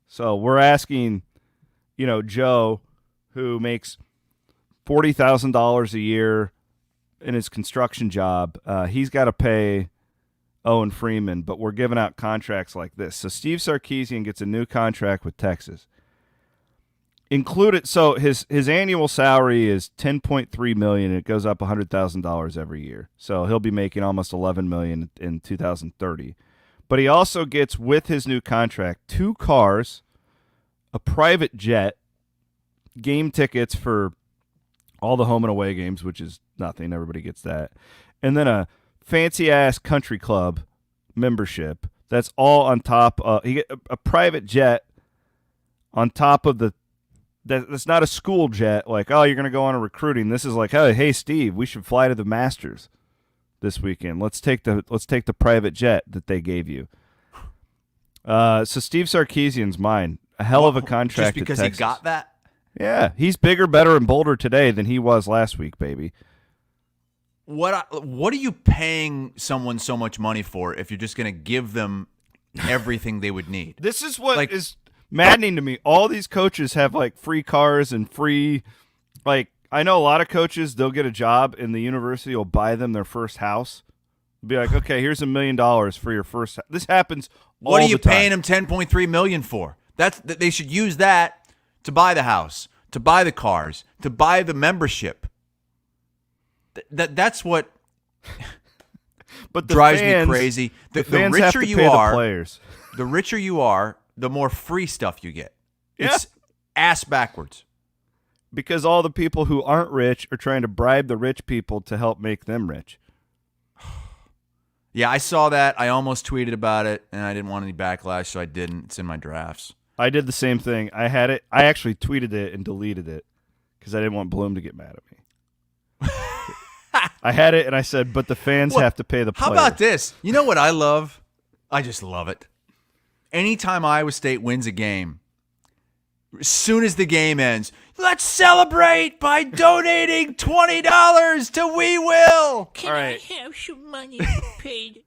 So we're asking, you know, Joe, who makes $40,000 a year in his construction job, he's got to pay Owen Freeman, but we're giving out contracts like this. So Steve Sarkisian gets a new contract with Texas. Included, so his annual salary is $10.3 million, and it goes up $100,000 every year. So he'll be making almost $11 million in 2030. But he also gets, with his new contract, 2 cars, a private jet, game tickets for all the home and away games, which is nothing. Everybody gets that. And then a fancy-ass country club membership. That's all on top. He get a private jet on top of that's not a school jet. Like, oh, you're going to go on a recruiting. This is like, hey, Steve, we should fly to the Masters this weekend. Let's take the private jet that they gave you. So Steve Sarkisian's mine. A hell of a contract. Just because at he Texas. got that? Yeah, he's bigger, better, and bolder today than he was last week, baby. What are you paying someone so much money for if you're just going to give them everything they would need? This is what is maddening to me. All these coaches have like free cars and free, like, I know a lot of coaches, they'll get a job and the university will buy them their first house. Be like, okay, here's $1 million for your first house. This happens all the time. What are you paying them $10.3 million for? They should use that to buy the house, to buy the cars, to buy the membership. That's what but the drives fans, me crazy. The fans richer have to you pay are, the players. The richer you are, the more free stuff you get. Yeah. It's ass backwards. Because all the people who aren't rich are trying to bribe the rich people to help make them rich. Yeah, I saw that. I almost tweeted about it, and I didn't want any backlash, so I didn't. It's in my drafts. I did the same thing. I had it. I actually tweeted it and deleted it because I didn't want Bloom to get mad at me. I had it, and I said, but the fans have to pay the players. How about this? You know what I love? I just love it. Anytime Iowa State wins a game, as soon as the game ends, let's celebrate by donating $20 to We Will. Can I have some money paid?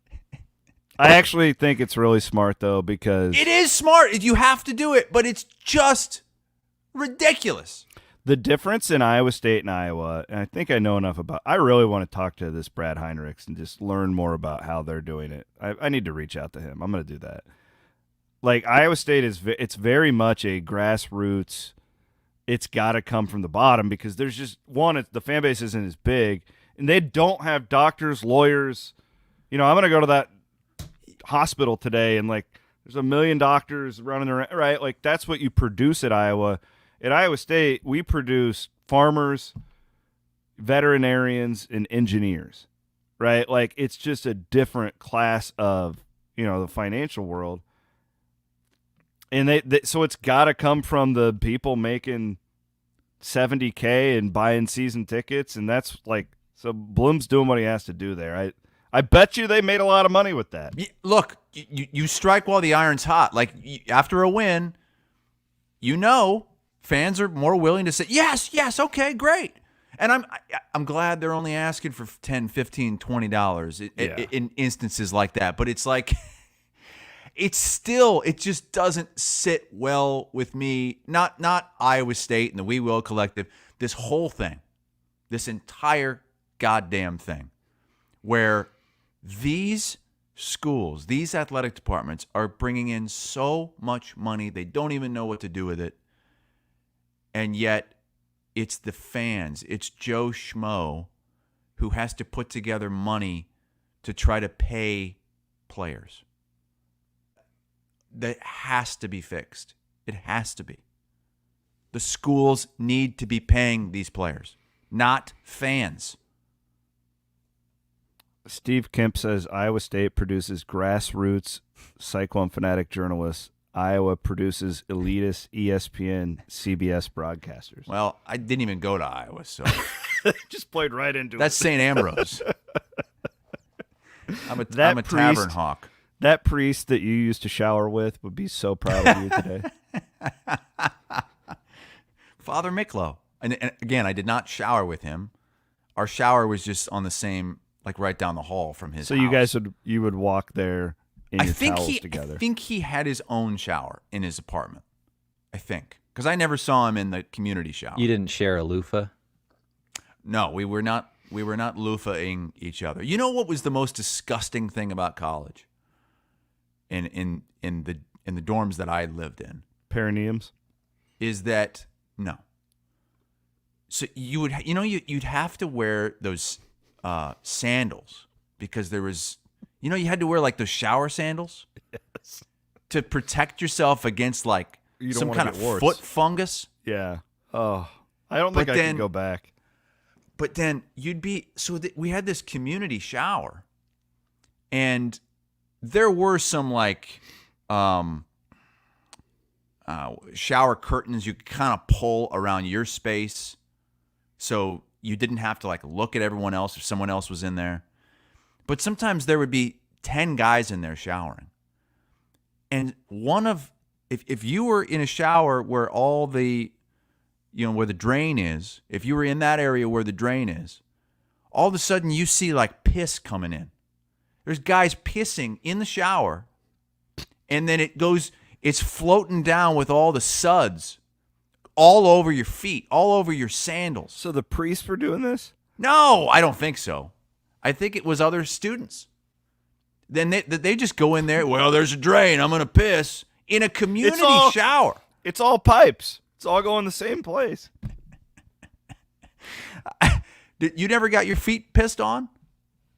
I actually think it's really smart, though, because It is smart. You have to do it, but it's just ridiculous. the difference in Iowa State and Iowa, and I think I know enough about, I really want to talk to this Brad Heinrichs and just learn more about how they're doing it. I need to reach out to him. I'm going to do that. Like, Iowa State it's very much a grassroots, it's got to come from the bottom because there's just, one, the fan base isn't as big, and they don't have doctors, lawyers. You know, I'm going to go to that hospital today, and, like, there's 1 million doctors running around, right? Like, that's what you produce at Iowa. At Iowa State, we produce farmers, veterinarians, and engineers, right? Like, it's just a different class of, you know, the financial world. And so it's got to come from the people making $70K and buying season tickets, and that's like, so Bloom's doing what he has to do there. I bet you they made a lot of money with that. Look, you strike while the iron's hot. Like, after a win, you know, fans are more willing to say, yes, okay, great. And I'm glad they're only asking for $10, $15, $20 in instances like that. But it's like, it just doesn't sit well with me. Not Iowa State and the We Will Collective. This whole thing, this entire goddamn thing, where these schools, these athletic departments are bringing in so much money, they don't even know what to do with it. And yet it's the fans, it's Joe Schmo who has to put together money to try to pay players. That has to be fixed. It has to be. The schools need to be paying these players, not fans. Steve Kemp says Iowa State produces grassroots Cyclone fanatic journalists. Iowa produces elitist ESPN, CBS broadcasters. Well, I didn't even go to Iowa, so just played right into that's it. St. Ambrose. I'm a tavern hawk. That priest that you used to shower with would be so proud of you today. Father Miklo. And again, I did not shower with him. Our shower was just on the same, like right down the hall from his house. So you would walk there in your towels together. I think he had his own shower in his apartment. I think. Because I never saw him in the community shower. You didn't share a loofah? No, we were not loofahing each other. You know what was the most disgusting thing about college? In the dorms that I lived in, perineums, is that no. So you'd have to wear those sandals because there was, you had to wear like those shower sandals to protect yourself against like some kind of foot fungus. Yeah. Oh, I don't think I can go back. But then we had this community shower, and there were some like, shower curtains you could kind of pull around your space so you didn't have to like look at everyone else if someone else was in there. But sometimes there would be 10 guys in there showering. And if you were in a shower where all the, where the drain is, if you were in that area where the drain is, all of a sudden you see like piss coming in. There's guys pissing in the shower, and then it's floating down with all the suds all over your feet, all over your sandals. So the priests were doing this? No, I don't think so. I think it was other students. Then they just go in there, well, there's a drain, I'm going to piss, in a community shower. It's all pipes. It's all going the same place. You never got your feet pissed on?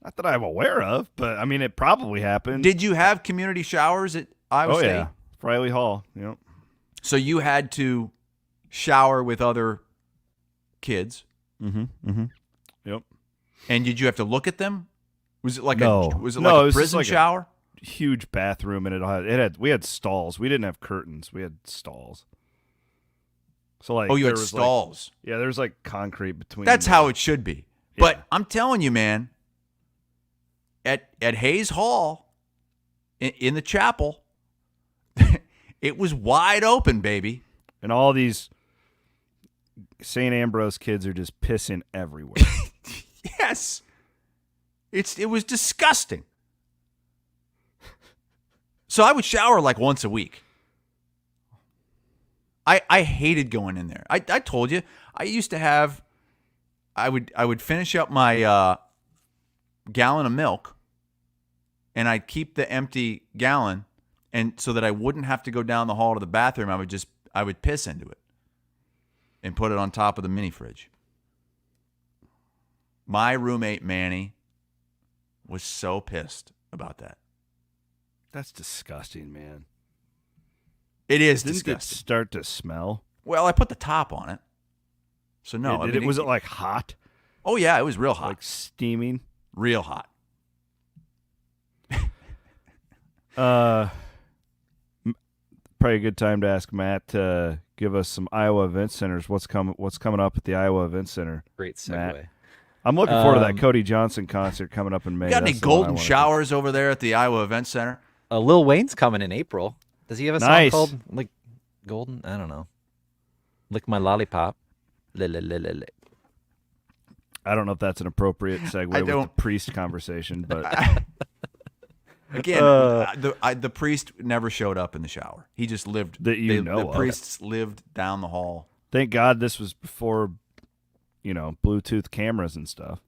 Not that I'm aware of, but I mean, it probably happened. Did you have community showers at Iowa State? Yeah. Fareway Hall. Yep. So you had to shower with other kids? Yep. And did you have to look at them? Was it like no. a prison shower? Huge bathroom, and we had stalls. We didn't have curtains. We had stalls. So like, you had stalls. There was like concrete between. That's how it should be. Yeah. But I'm telling you, man, at Hayes Hall, in the chapel, it was wide open, baby. And all these St. Ambrose kids are just pissing everywhere. Yes. It was disgusting. So I would shower like once a week. I hated going in there. I told you, I used to have, I would finish up my gallon of milk, and I'd keep the empty gallon, and so that I wouldn't have to go down the hall to the bathroom, I would piss into it and put it on top of the mini fridge. My roommate Manny was so pissed about that. That's disgusting, man. It is Didn't disgusting. it start to smell? Well, I put the top on it. So no. Was it like hot? Oh yeah, it was real hot. Like steaming? Real hot. Probably a good time to ask Matt to give us some Iowa Event Centers. What's coming up at the Iowa Event Center? Great segue. Matt? I'm looking forward to that Cody Johnson concert coming up in May. You got any golden showers over there at the Iowa Event Center? Lil Wayne's coming in April. Does he have a song called like Golden? I don't know. Lick My Lollipop. I don't know if that's an appropriate segue with the priest conversation, but again, the priest never showed up in the shower. He just lived. The priests lived down the hall. Thank God this was before, Bluetooth cameras and stuff.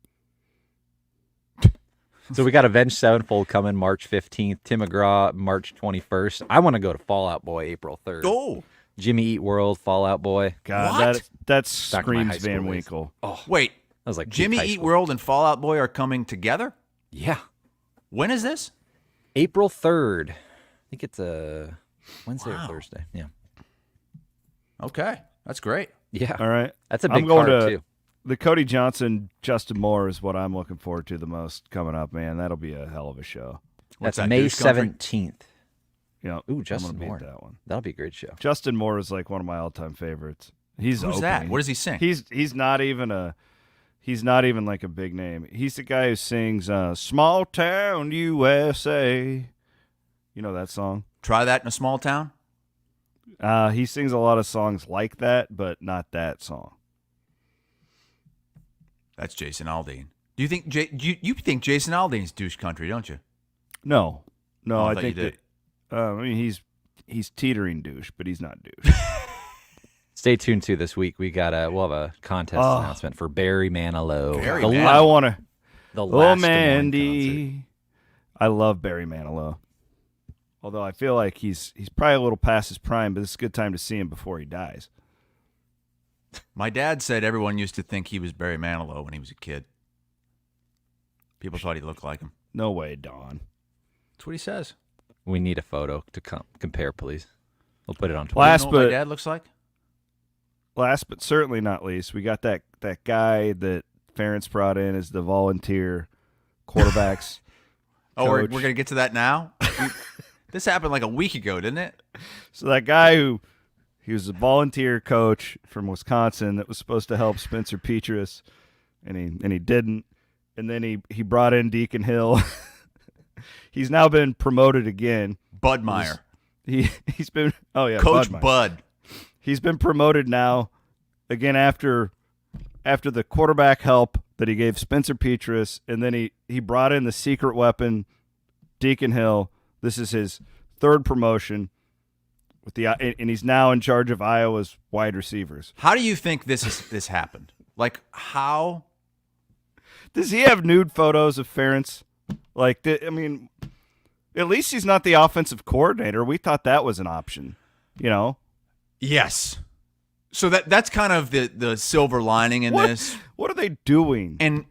So we got Avenged Sevenfold coming March 15th. Tim McGraw March 21st. I want to go to Fall Out Boy April 3rd. Oh, Jimmy Eat World, Fall Out Boy. God, that screams Van Winkle. Oh, wait. That was like Jimmy Eat World and Fall Out Boy are coming together? Yeah. When is this? April 3rd. I think it's a Wednesday or Thursday. Yeah. Okay. That's great. Yeah. All right. That's a big card, too. The Cody Johnson, Justin Moore is what I'm looking forward to the most coming up, man. That'll be a hell of a show. That's May 17th. Yeah. Ooh, Justin Moore. That one. That'll be a great show. Justin Moore is like one of my all-time favorites. Who's that? What does he sing? He's not even like a big name. He's the guy who sings Small Town USA. You know that song? Try That in a Small Town? He sings a lot of songs like that, but not that song. That's Jason Aldean. Do you think you think Jason Aldean's douche country, don't you? No, I thought think you did. he's teetering douche, but he's not douche. Stay tuned to this week. We'll have a contest announcement for Barry Manilow. I want to. The last Mandy. I love Barry Manilow. Although I feel like he's probably a little past his prime, but it's a good time to see him before he dies. My dad said everyone used to think he was Barry Manilow when he was a kid. People thought he looked like him. No way, Don. That's what he says. We need a photo to compare, please. We'll put it on Twitter. You know what my dad looks like? Last but certainly not least, we got that guy that Ferentz brought in as the volunteer quarterbacks. We're going to get to that now? This happened like a week ago, didn't it? So that guy who He was a volunteer coach from Wisconsin that was supposed to help Spencer Petras, and he didn't. And then he brought in Deacon Hill. He's now been promoted again. Budmeyer. He's been Coach Budmeyer. Bud. He's been promoted now again after the quarterback help that he gave Spencer Petras, and then he brought in the secret weapon, Deacon Hill. This is his third promotion and he's now in charge of Iowa's wide receivers. How do you think this happened? Like, how does he have nude photos of Ferentz? Like, I mean, at least he's not the offensive coordinator. We thought that was an option, you know? Yes. So that's kind of the silver lining in this. What are they doing? And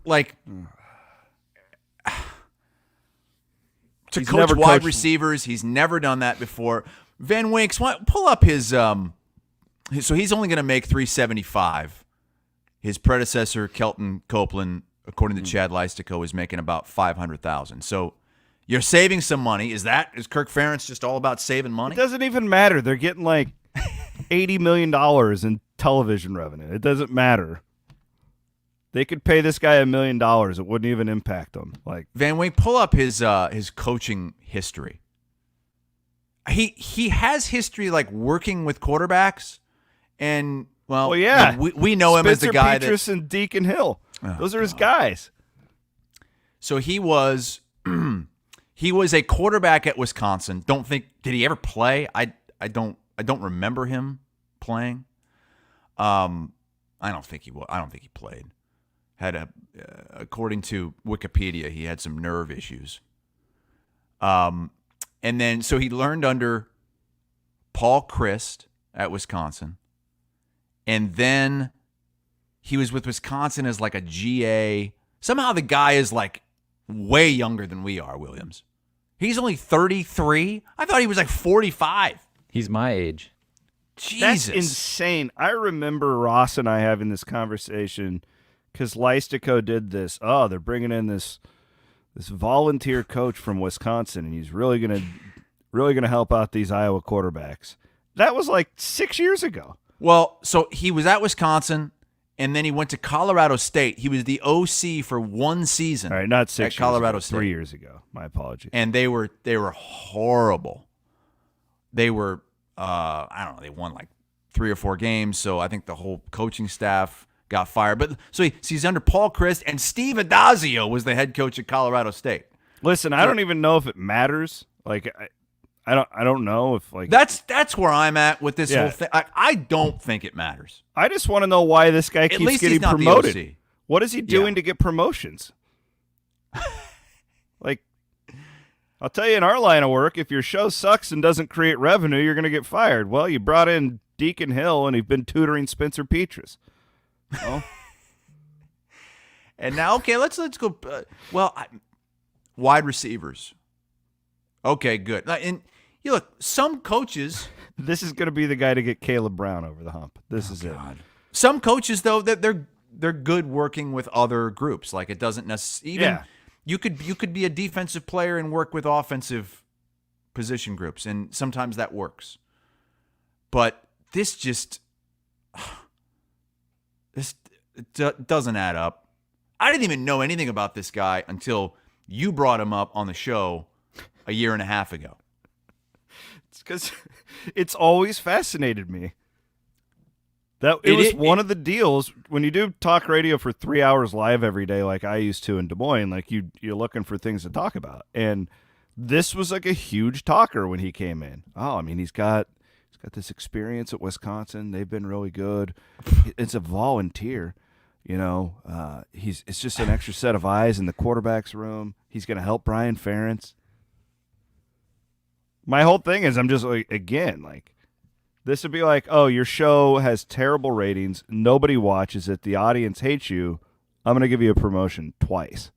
like to coach wide receivers, he's never done that before. Van Winks, pull up his so he's only going to make $375. His predecessor, Kelton Copeland, according to Chad Leistico, is making about $500,000. So you're saving some money. Is Kirk Ferentz just all about saving money? It doesn't even matter. They're getting like $80 million in television revenue. It doesn't matter. They could pay this guy $1 million. It wouldn't even impact them. Like, Van Wink, pull up his coaching history. He has history like working with quarterbacks, and well yeah, we know him as the guy Petras and Deacon Hill. Those are his guys. So he was a quarterback at Wisconsin. Did he ever play? I don't remember him playing. I don't think he played. According to Wikipedia, he had some nerve issues. And then so he learned under Paul Chryst at Wisconsin, and then he was with Wisconsin as like a GA. Somehow the guy is like way younger than we are, Williams. He's only 33. I thought he was like 45. He's my age. Jesus. That's insane. I remember Ross and I having this conversation because Leistico did this. Oh, they're bringing in this volunteer coach from Wisconsin, and he's really gonna help out these Iowa quarterbacks. That was like 6 years ago. Well, so he was at Wisconsin, and then he went to Colorado State. He was the OC for one season. All right, not 6 at Colorado years ago, State. 3 years ago. My apologies. And they were horrible. They were I don't know. They won like 3 or 4 games, so I think the whole coaching staff got fired. But so he's under Paul Chryst, and Steve Adazio was the head coach at Colorado State. Listen, I don't even know if it matters. Like, I don't know if like that's where I'm at with this whole thing. I don't think it matters. I just want to know why this guy keeps least getting he's not the promoted. OC. What is he doing to get promotions? Like, I'll tell you, in our line of work, if your show sucks and doesn't create revenue, you're going to get fired. Well, you brought in Deacon Hill, and he's been tutoring Spencer Petras. Oh. And now, okay, let's go. Wide receivers. Okay, good. And you look, some coaches. This is going to be the guy to get Caleb Brown over the hump. This is God. It. Some coaches, though, that they're good working with other groups. Like, it doesn't necessarily even. Yeah. You could be a defensive player and work with offensive position groups, and sometimes that works. But this doesn't add up. I didn't even know anything about this guy until you brought him up on the show a year and a half ago. It's because it's always fascinated me. It was one of the deals when you do talk radio for 3 hours live every day, like I used to in Des Moines. Like you're looking for things to talk about, and this was like a huge talker when he came in. Oh, I mean, he's got this experience at Wisconsin. They've been really good. It's a volunteer, you know. It's just an extra set of eyes in the quarterback's room. He's going to help Brian Ferentz. My whole thing is, I'm just like, again, like. This would be like, oh, your show has terrible ratings. Nobody watches it. The audience hates you. I'm going to give you a promotion twice.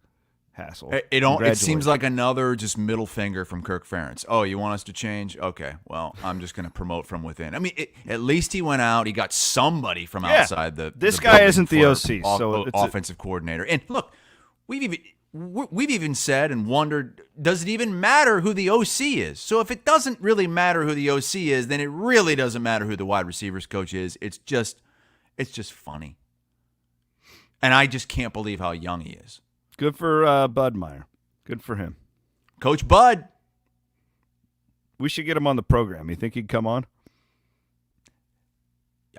Hassle. It seems like another just middle finger from Kirk Ferentz. Oh, you want us to change? Okay, well, I'm just going to promote from within. I mean, at least he went out. He got somebody from outside the. This guy isn't the OC, so it's offensive coordinator. And look, we've even said and wondered, does it even matter who the OC is? So if it doesn't really matter who the OC is, then it really doesn't matter who the wide receivers coach is. It's just funny. And I just can't believe how young he is. Good for Bud Meyer. Good for him. Coach Bud. We should get him on the program. You think he'd come on?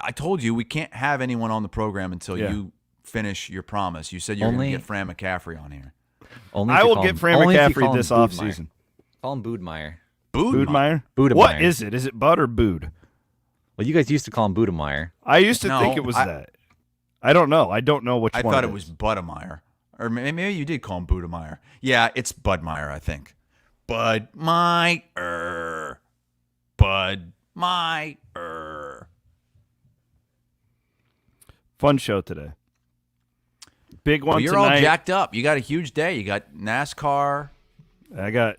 I told you we can't have anyone on the program until you finish your promise. You said you're going to get Fran McCaffrey on here. I will get Fran McCaffrey this offseason. Call him Boudmeyer. Boudmeyer? Boudmeyer. What is it? Is it Bud or Bood? Well, you guys used to call him Boudmeyer. I used to think it was that. I don't know. I don't know which one. I thought it was Budemeyer. Or maybe you did call him Budemeyer. Yeah, it's Budmeyer, I think. Budmeyer. Budmeyer. Fun show today. Big one you're tonight. All jacked up. You got a huge day. You got NASCAR. I got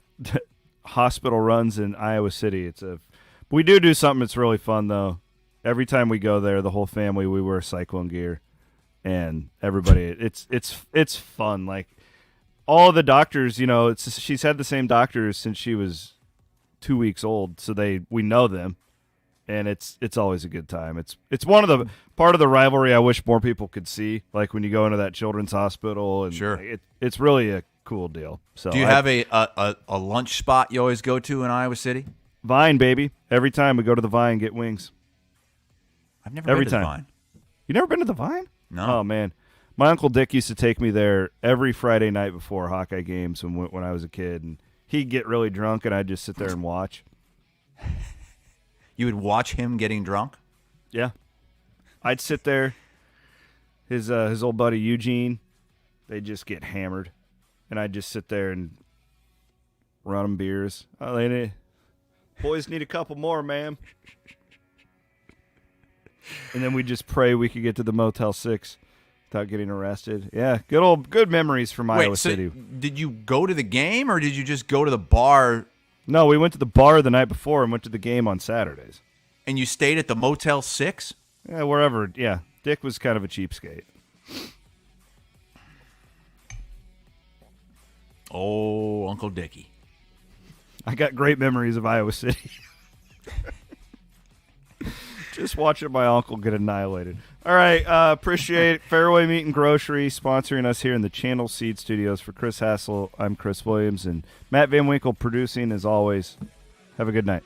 hospital runs in Iowa City. We do something that's really fun, though. Every time we go there, the whole family, we wear Cyclone gear. And everybody, it's fun. Like, all of the doctors, she's had the same doctors since she was 2 weeks old, so we know them. And it's always a good time. It's one of the part of the rivalry I wish more people could see. Like when you go into that children's hospital, and sure, it's really a cool deal. So, do you have a lunch spot you always go to in Iowa City? Vine, baby. Every time we go to the Vine, get wings. I've never been to the Vine. You never been to the Vine? No. Oh man, my Uncle Dick used to take me there every Friday night before Hawkeye games when I was a kid, and he'd get really drunk, and I'd just sit there and watch. You would watch him getting drunk? Yeah. I'd sit there. His old buddy Eugene, they'd just get hammered. And I'd just sit there and run them beers. Boys need a couple more, ma'am. And then we'd just pray we could get to the Motel 6 without getting arrested. Yeah, good memories from Iowa City. Did you go to the game or did you just go to the bar? No, we went to the bar the night before and went to the game on Saturdays. And you stayed at the Motel 6? Yeah, wherever. Yeah, Dick was kind of a cheapskate. Oh, Uncle Dickie. I got great memories of Iowa City. Just watching my uncle get annihilated. All right, appreciate Fareway Meat and Grocery sponsoring us here in the Channel Seed Studios. For Chris Hassel, I'm Chris Williams, and Matt Van Winkle producing as always. Have a good night.